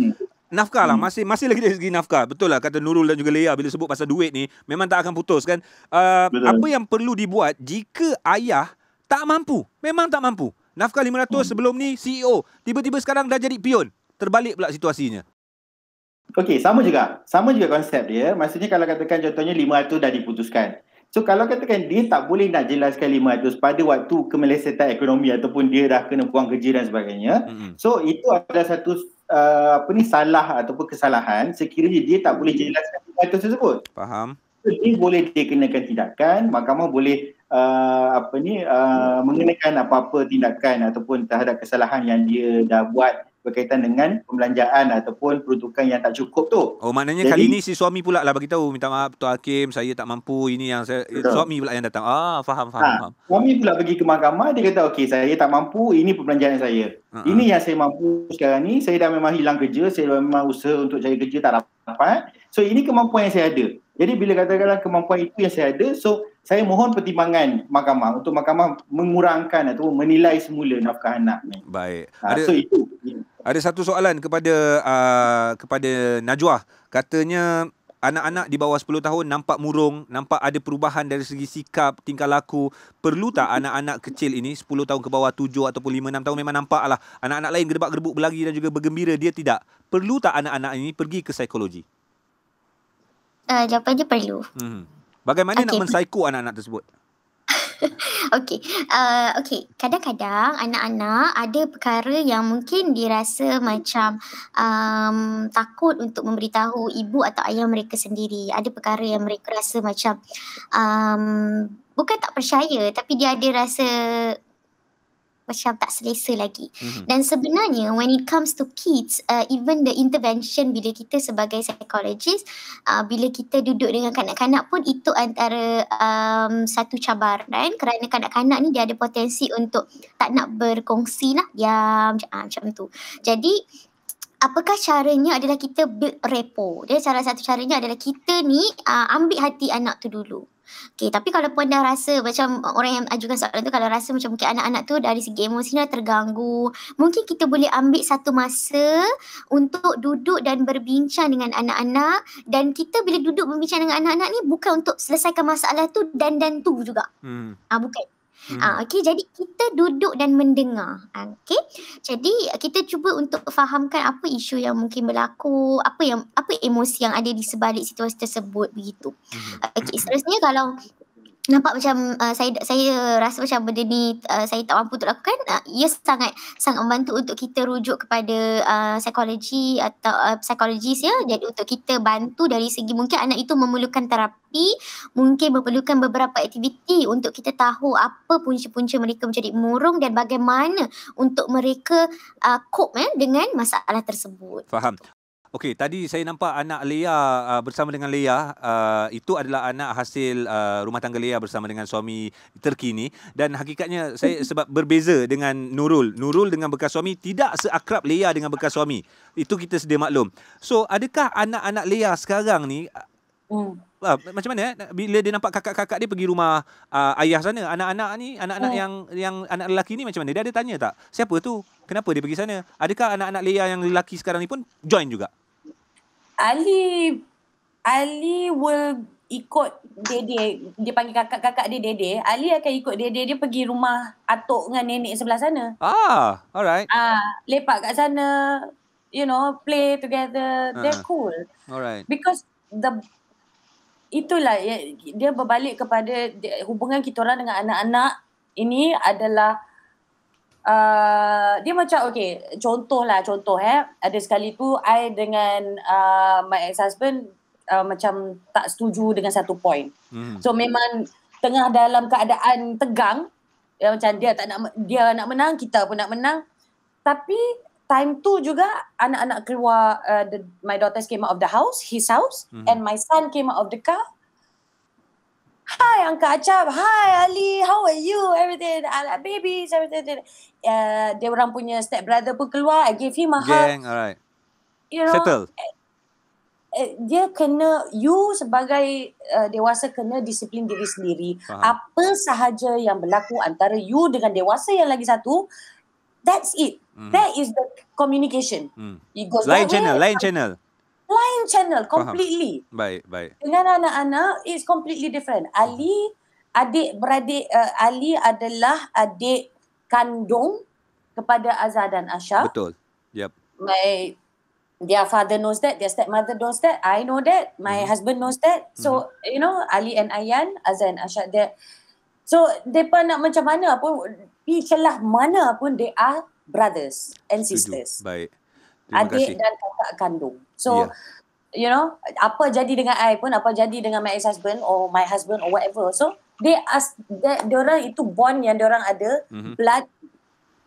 Nafkah lah, masih lagi dari segi nafkah. Betul lah kata Nurul dan juga Leah, bila sebut pasal duit ni memang tak akan putus kan. Apa yang perlu dibuat jika ayah tak mampu, memang tak mampu. Nafkah 500 sebelum ni CEO, tiba-tiba sekarang dah jadi pion. Terbalik pula situasinya. Okey, sama juga konsep dia. Maksudnya kalau katakan contohnya 500 dah diputuskan. So kalau katakan dia tak boleh nak jelaskan 500 pada waktu kemelesetan ekonomi ataupun dia dah kena buang kerja dan sebagainya. So itu adalah satu salah ataupun kesalahan sekiranya dia tak boleh jelaskan 500 tersebut. Faham. So, dia boleh dikenakan tindakan, mahkamah boleh mengenakan apa-apa tindakan ataupun terhadap kesalahan yang dia dah buat berkaitan dengan pembelanjaan ataupun peruntukan yang tak cukup tu. Oh, maknanya jadi, kali ni si suami pula lah bagi tahu, minta maaf Tuan Hakim, saya tak mampu, ini yang saya suami pula yang datang. Faham. Suami pula pergi ke mahkamah, dia kata okey, saya tak mampu, ini pembelanjaan saya. Ini yang saya mampu sekarang ni, saya dah memang hilang kerja, saya dah memang usaha untuk cari kerja tak dapat. So ini kemampuan yang saya ada. Jadi bila katakanlah kemampuan itu yang saya ada, so saya mohon pertimbangan mahkamah untuk mahkamah mengurangkan atau menilai semula nafkah anak ni. Baik. So itu. Ada satu soalan kepada Najwa. Katanya anak-anak di bawah 10 tahun nampak murung, nampak ada perubahan dari segi sikap, tingkah laku. Perlu tak anak-anak kecil ini 10 tahun ke bawah, 7 ataupun 5-6 tahun memang nampaklah anak-anak lain gedebak-gedebuk berlari dan juga bergembira, dia tidak. Perlu tak anak-anak ini pergi ke psikologi? Jawapannya perlu. Bagaimana nak mensaiko anak-anak tersebut? Okey. Kadang-kadang anak-anak ada perkara yang mungkin dirasa macam takut untuk memberitahu ibu atau ayah mereka sendiri. Ada perkara yang mereka rasa macam bukan tak percaya, tapi dia ada rasa macam tak selesa lagi. Dan sebenarnya when it comes to kids, even the intervention bila kita sebagai psikologis, bila kita duduk dengan kanak-kanak pun itu antara satu cabaran, kerana kanak-kanak ni dia ada potensi untuk tak nak berkongsi lah, diam macam tu. Jadi apakah caranya adalah kita build rapport. Dia salah satu caranya adalah kita ni ambil hati anak tu dulu. Okay, tapi kalau puan dah rasa macam orang yang ajukan soalan tu, kalau rasa macam mungkin anak-anak tu dari segi emosional terganggu, mungkin kita boleh ambil satu masa untuk duduk dan berbincang dengan anak-anak. Dan kita bila duduk berbincang dengan anak-anak ni bukan untuk selesaikan masalah tu dan tu juga. Bukan. Okey, jadi kita duduk dan mendengar. Okey. Jadi kita cuba untuk fahamkan apa isu yang mungkin berlaku, apa emosi yang ada di sebalik situasi tersebut, begitu. Okey, seterusnya kalau nampak macam saya rasa macam benda ni saya tak mampu untuk lakukan, ia sangat membantu untuk kita rujuk kepada psikologi atau psikologis ya. Jadi untuk kita bantu dari segi mungkin anak itu memerlukan terapi, mungkin memerlukan beberapa aktiviti untuk kita tahu apa punca-punca mereka menjadi murung dan bagaimana untuk mereka cope dengan masalah tersebut. Faham. Okey, tadi saya nampak anak Lea bersama dengan Lea. Itu adalah anak hasil rumah tangga Lea bersama dengan suami terkini. Dan hakikatnya saya sebab berbeza dengan Nurul. Nurul dengan bekas suami tidak seakrab Lea dengan bekas suami. Itu kita sedia maklum. So, adakah anak-anak Lea sekarang ni macam mana bila dia nampak kakak-kakak dia pergi rumah ayah sana, anak-anak ni, anak-anak yang anak lelaki ni macam mana? Dia ada tanya tak? Siapa tu? Kenapa dia pergi sana? Adakah anak-anak Lea yang lelaki sekarang ni pun join juga? Ali will ikut dede. Dia panggil kakak-kakak dia dede. Ali akan ikut dede dia pergi rumah atuk dengan nenek sebelah sana. Alright. Lepak kat sana, you know, play together. They're cool. Alright. Because itulah dia berbalik kepada hubungan kita orang dengan anak-anak ini adalah dia macam contoh ada sekali tu I dengan my ex-husband macam tak setuju dengan satu point. So memang tengah dalam keadaan tegang, macam dia nak menang, kita pun nak menang. Tapi time tu juga anak-anak keluar, my daughters came out of the house, his house, and my son came out of the car. Hi Uncle Acap, hi Ali, how are you? Everything, I like babies, everything. Dia orang punya step brother pun keluar, I gave him a hug. Alright. You know, settle. Dia kena, you sebagai dewasa kena disiplin diri sendiri. Apa sahaja yang berlaku antara you dengan dewasa yang lagi satu, that's it. That is the communication. It goes Lain channel. Completely. Baik. Dengan anak-anak, it's completely different. Ali adalah adik kandung kepada Azhar dan Asha. Betul. Yep. Their father knows that, their stepmother knows that, I know that, my husband knows that. So, you know, Ali and Ayan, Azhar and Asha, so, mereka nak macam mana pun, di celah mana pun, they are brothers and sisters. Baik. Terima adik kasih. Dan kakak kandung. So, you know, apa jadi dengan I pun, apa jadi dengan my ex-husband or my husband or whatever. So, diorang itu bond yang diorang ada, blood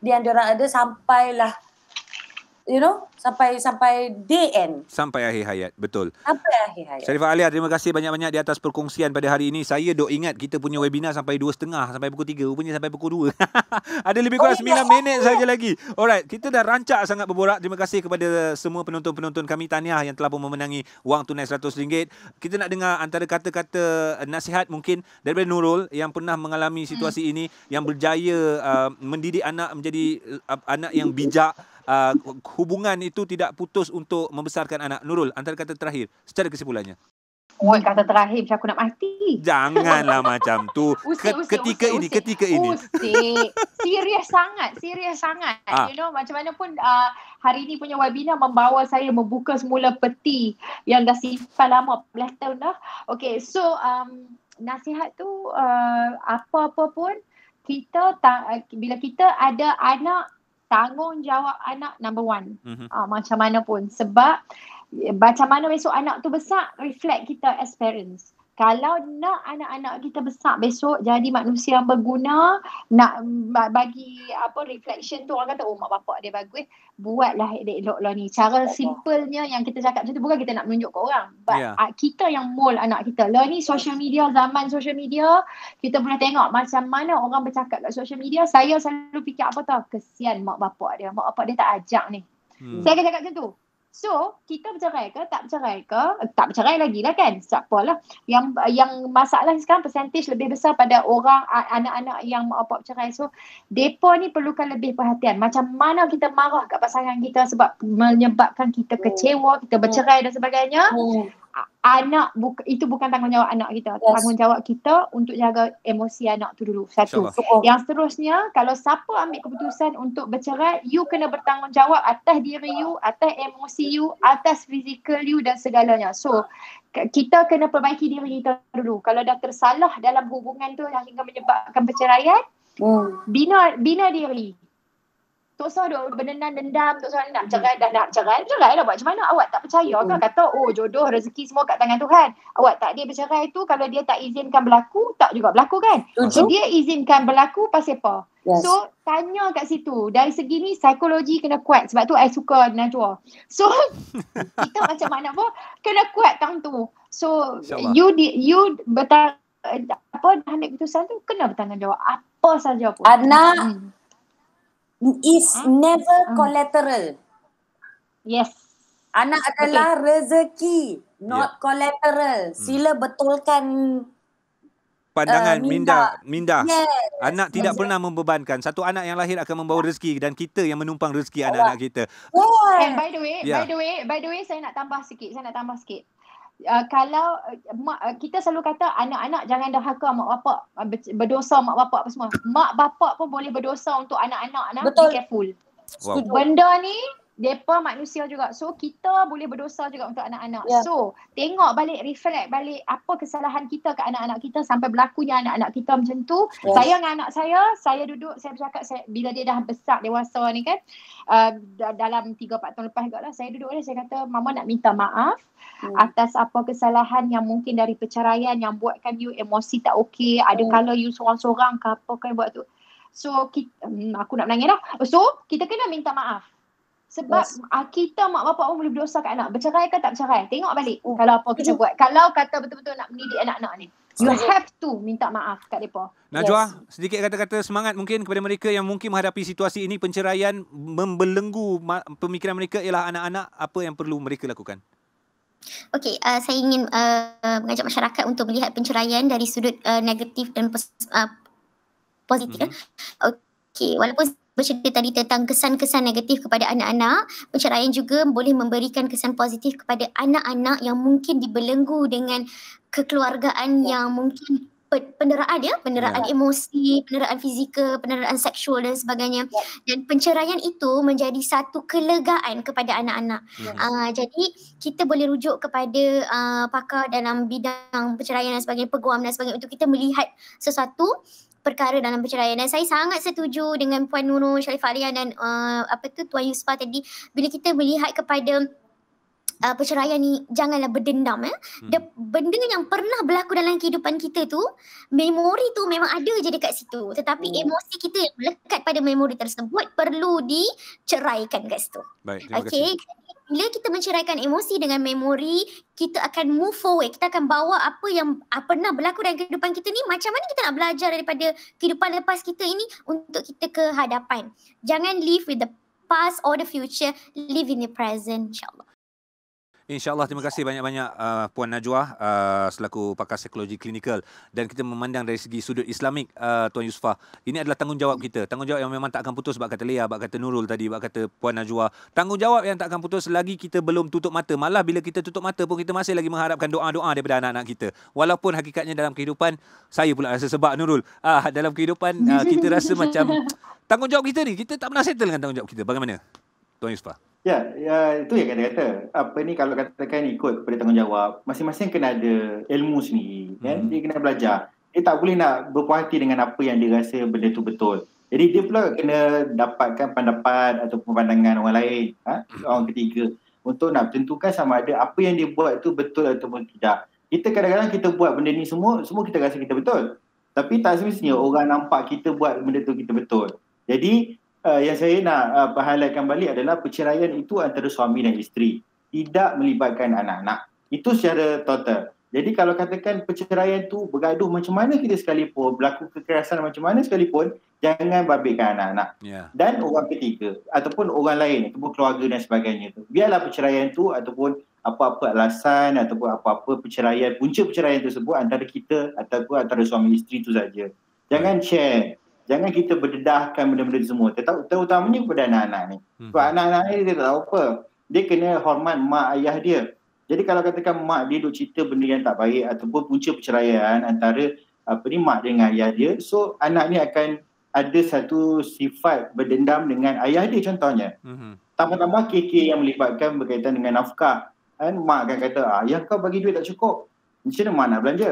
yang diorang ada sampailah, you know, sampai day end. Sampai akhir hayat, betul. Sampai akhir hayat. Sharifah Alia, terima kasih banyak-banyak di atas perkongsian pada hari ini. Saya dok ingat kita punya webinar sampai 2.30, sampai pukul 3. Rupanya sampai pukul 2. Ada lebih kurang 9 minit saja lagi. Alright, kita dah rancak sangat berborak. Terima kasih kepada semua penonton-penonton kami. Tahniah yang telah pun memenangi wang tunai RM100. Kita nak dengar antara kata-kata nasihat mungkin daripada Nurul yang pernah mengalami situasi ini, yang berjaya mendidik anak menjadi anak yang bijak. Hubungan itu tidak putus untuk membesarkan anak. Nurul, antara kata terakhir secara kesimpulannya. Kata terakhir macam aku nak mati. Janganlah macam tu. Ketika ini. Serius sangat. You know, macam mana pun hari ini punya webinar membawa saya membuka semula peti yang dah simpan lama, belas tahun dah. Okay, so nasihat tu apa-apa pun kita bila kita ada anak, tanggungjawab anak number one. Macam mana pun. Sebab macam mana besok anak tu besar, reflect kita as parents. Kalau nak anak-anak kita besar besok jadi manusia yang berguna, nak bagi reflection tu, orang kata mak bapak dia bagus, buatlah elok-elok lah ni. Cara simpelnya yang kita cakap macam tu bukan kita nak menunjuk ke orang, but kita yang mold anak kita. Lah ni social media, zaman social media, kita boleh tengok macam mana orang bercakap kat social media. Saya selalu fikir apa tau, kesian mak bapak dia tak ajak ni. Saya akan cakap macam tu. So, kita bercerai ke, tak bercerai ke, tak bercerai lagi lah kan, tak apalah. Yang masalah sekarang percentage lebih besar pada orang, anak-anak yang mak bapak bercerai. So, mereka ni perlukan lebih perhatian. Macam mana kita marah kat pasangan kita sebab menyebabkan kita kecewa, kita bercerai dan sebagainya. Anak itu bukan tanggungjawab anak kita. Tanggungjawab kita untuk jaga emosi anak tu dulu. Satu. Yang seterusnya, kalau siapa ambil keputusan untuk bercerai, you kena bertanggungjawab atas diri you, atas emosi you, atas fizikal you dan segalanya. So, kita kena perbaiki diri kita dulu. Kalau dah tersalah dalam hubungan tu hingga menyebabkan perceraian, bina diri. Tok Sah duk berdendam, Tok Sah nak cerai lah buat macam mana? Awak tak percaya kan? Kata jodoh rezeki semua kat tangan Tuhan. Awak tak dia bercerai tu kalau dia tak izinkan berlaku, tak juga berlaku kan? So dia izinkan berlaku pasal apa? Yes. So tanya kat situ. Dari segi ni psikologi kena kuat. Sebab tu I suka Najwa. So kita macam mana pun kena kuat tang tu. So you dah ambil keputusan tu kena bertanggungjawab apa saja pun. Anak is never collateral. Yes. Anak adalah rezeki, not collateral. Sila betulkan pandangan Minda. Yes. Anak tidak pernah membebankan. Satu anak yang lahir akan membawa rezeki dan kita yang menumpang rezeki anak-anak kita. And by the way, saya nak tambah sikit. Kalau kita selalu kata anak-anak jangan dahaka mak bapak, berdosa mak bapak apa semua. Mak bapak pun boleh berdosa untuk anak-anak. Betul. Be careful. Wow. Benda ni mereka manusia juga. So kita boleh berdosa juga untuk anak-anak. Yeah. So tengok balik, reflect balik apa kesalahan kita ke anak-anak kita sampai berlakunya anak-anak kita macam tu. Yes. Saya dengan anak saya duduk, saya bercakap, bila dia dah besar, dewasa ni kan, dalam 3-4 tahun lepas juga lah, saya duduk dia, saya kata mama nak minta maaf atas apa kesalahan yang mungkin dari perceraian yang buatkan you emosi tak okey. Ada kala you seorang-seorang ke apa kan buat tu. So aku nak menangis dah. So kita kena minta maaf. Sebab kita mak bapak pun boleh berdosa kat anak. Bercerai ke tak bercerai? Tengok balik kalau apa kita buat. Kalau kata betul-betul nak mendidik anak-anak ni. You have to minta maaf kat mereka. Najwa, sedikit kata-kata semangat mungkin kepada mereka yang mungkin menghadapi situasi ini, penceraian membelenggu pemikiran mereka ialah anak-anak, apa yang perlu mereka lakukan? Okey, saya ingin mengajak masyarakat untuk melihat penceraian dari sudut negatif dan positif. Okey, walaupun bercerita tadi tentang kesan-kesan negatif kepada anak-anak, penceraian juga boleh memberikan kesan positif kepada anak-anak yang mungkin dibelenggu dengan kekeluargaan yang mungkin penderaan emosi, penderaan fizikal, penderaan seksual dan sebagainya. Dan penceraian itu menjadi satu kelegaan kepada anak-anak. Jadi kita boleh rujuk kepada pakar dalam bidang penceraian dan sebagainya, peguam dan sebagainya untuk kita melihat sesuatu perkara dalam perceraian. Dan saya sangat setuju dengan Puan Nurul, Sharifah Alia dan Tuan Yusfa tadi, bila kita melihat kepada perceraian ni, janganlah berdendam. Benda yang pernah berlaku dalam kehidupan kita tu, memori tu memang ada je dekat situ, tetapi emosi kita yang melekat pada memori tersebut perlu diceraikan kat situ. Baik, terima kasih. Bila kita menceraikan emosi dengan memori, kita akan move forward. Kita akan bawa apa yang pernah berlaku dalam kehidupan kita ni, macam mana kita nak belajar daripada kehidupan lepas kita ini untuk kita ke hadapan. Jangan live with the past or the future, live in the present, insyaAllah. InsyaAllah, terima kasih banyak-banyak Puan Najwa selaku pakar psikologi klinikal. Dan kita memandang dari segi sudut Islamik, Tuan Yusfa, ini adalah tanggungjawab kita. Tanggungjawab yang memang tak akan putus, sebab kata Lea, sebab kata Nurul tadi, sebab kata Puan Najwa. Tanggungjawab yang tak akan putus selagi kita belum tutup mata. Malah bila kita tutup mata pun kita masih lagi mengharapkan doa-doa daripada anak-anak kita. Walaupun hakikatnya dalam kehidupan, saya pula rasa sebab Nurul, dalam kehidupan kita rasa macam tanggungjawab kita ni, kita tak pernah settle dengan tanggungjawab kita. Bagaimana Tuan Yusfa? Ya, itu yang kata-kata. Apa ni, kalau katakan ikut kepada tanggungjawab, masing-masing kena ada ilmu sendiri. Kan? Dia kena belajar. Dia tak boleh nak berpuas hati dengan apa yang dia rasa benda tu betul. Jadi dia pula kena dapatkan pendapat ataupun pandangan orang lain, orang ketiga, untuk nak tentukan sama ada apa yang dia buat tu betul ataupun tidak. Kita kadang-kadang kita buat benda ni semua kita rasa kita betul. Tapi tak semestinya orang nampak kita buat benda tu kita betul. Jadi yang saya nak highlightkan balik adalah perceraian itu antara suami dan isteri, tidak melibatkan anak-anak. Itu secara total. Jadi kalau katakan perceraian tu bergaduh macam mana kita sekalipun, berlaku kekerasan macam mana sekalipun, jangan babitkan anak-anak. Dan orang ketiga ataupun orang lain, ataupun keluarga dan sebagainya tu. Biarlah perceraian tu ataupun apa-apa alasan ataupun apa-apa perceraian, punca perceraian tersebut antara kita ataupun antara suami isteri tu saja. Jangan share. Jangan kita berdedahkan benda-benda semua. Terutamanya kepada anak-anak ni. Sebab anak-anak ni dia tak tahu apa. Dia kena hormat mak ayah dia. Jadi kalau katakan mak dia duk cerita benda yang tak baik ataupun punca perceraian antara mak dia dengan ayah dia, so anak ni akan ada satu sifat berdendam dengan ayah dia contohnya. Tambah-tambah KK yang melibatkan berkaitan dengan nafkah. Mak akan kata, ayah kau bagi duit tak cukup. Macam mana mak nak belanja?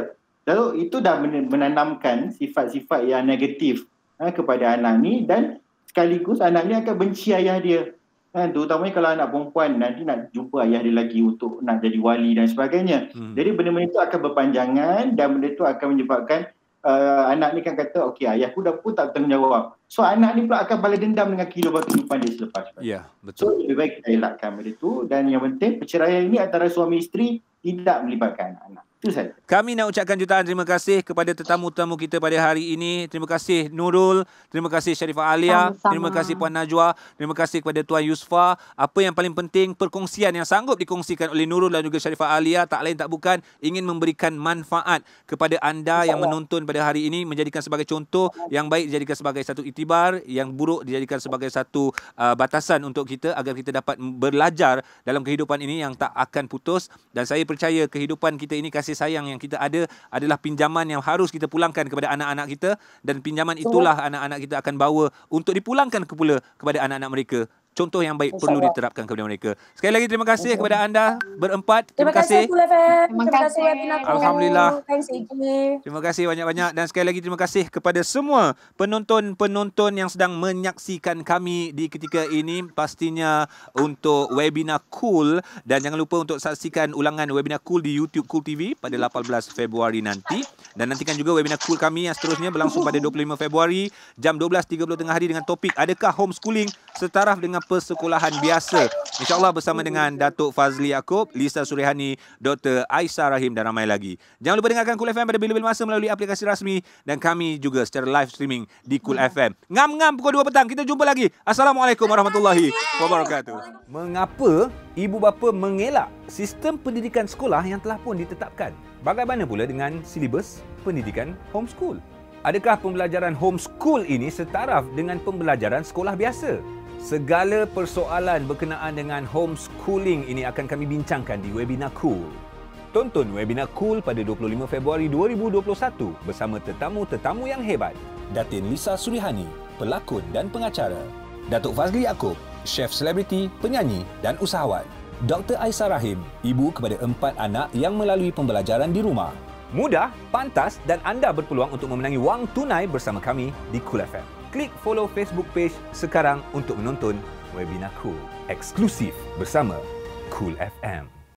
Lalu itu dah menanamkan sifat-sifat yang negatif kepada anak ni, dan sekaligus anak ni akan benci ayah dia. Terutamanya kalau anak perempuan nanti nak jumpa ayah dia lagi untuk nak jadi wali dan sebagainya. Jadi benda-benda itu akan berpanjangan dan benda itu akan menyebabkan anak ni kan kata, okey, ayahku dah pun tak bertanggungjawab. So anak ni pula akan balas dendam dengan kehidupan dia selepas. Ya, betul. So lebih baik kita elakkan benda itu. Dan yang penting, perceraian ini antara suami isteri tidak melibatkan anak. Itu saja. Kami nak ucapkan jutaan terima kasih kepada tetamu-tetamu kita pada hari ini. Terima kasih Nurul, terima kasih Sharifah Alia, terima kasih Puan Najwa, terima kasih kepada Tuan Yusfa. Apa yang paling penting, perkongsian yang sanggup dikongsikan oleh Nurul dan juga Sharifah Alia tak lain tak bukan ingin memberikan manfaat kepada anda yang menonton pada hari ini, menjadikan sebagai contoh, yang baik dijadikan sebagai satu iktibar, yang buruk dijadikan sebagai satu batasan untuk kita agar kita dapat belajar dalam kehidupan ini yang tak akan putus. Dan saya percaya kehidupan kita ini, kasih sayang yang kita ada adalah pinjaman yang harus kita pulangkan kepada anak-anak kita, dan pinjaman itulah anak-anak kita akan bawa untuk dipulangkan pula kepada anak-anak mereka. Contoh yang baik perlu diterapkan kepada mereka. Sekali lagi terima kasih kepada anda berempat. Terima kasih Cool FM. Terima kasih Alhamdulillah. Thanks. Terima kasih banyak-banyak, dan sekali lagi terima kasih kepada semua penonton-penonton yang sedang menyaksikan kami di ketika ini, pastinya untuk webinar Cool, dan jangan lupa untuk saksikan ulangan webinar Cool di YouTube Cool TV pada 18 Februari nanti, dan nantikan juga webinar Cool kami yang seterusnya berlangsung pada 25 Februari jam 12.30 tengah hari dengan topik adakah homeschooling setaraf dengan persekolahan biasa, InsyaAllah bersama dengan Datuk Fazli Yaakob, Lisa Surihani, Dr. Aisyah Rahim dan ramai lagi. Jangan lupa dengarkan Cool FM pada bila-bila masa melalui aplikasi rasmi, dan kami juga secara live streaming di Cool FM. Ngam-ngam pukul 2 petang. Kita jumpa lagi. Assalamualaikum warahmatullahi wabarakatuh. Mengapa ibu bapa mengelak sistem pendidikan sekolah yang telah pun ditetapkan? Bagaimana pula dengan silibus pendidikan homeschool? Adakah pembelajaran homeschool ini setaraf dengan pembelajaran sekolah biasa? Segala persoalan berkenaan dengan homeschooling ini akan kami bincangkan di webinar Cool. Tonton webinar Cool pada 25 Februari 2021 bersama tetamu-tetamu yang hebat. Datin Lisa Surihani, pelakon dan pengacara. Datuk Fazli Yaakob, chef selebriti, penyanyi dan usahawan. Dr. Aisyah Rahim, ibu kepada 4 anak yang melalui pembelajaran di rumah. Mudah, pantas dan anda berpeluang untuk memenangi wang tunai bersama kami di Cool FM. Klik follow Facebook page sekarang untuk menonton webinar Cool eksklusif bersama Cool FM.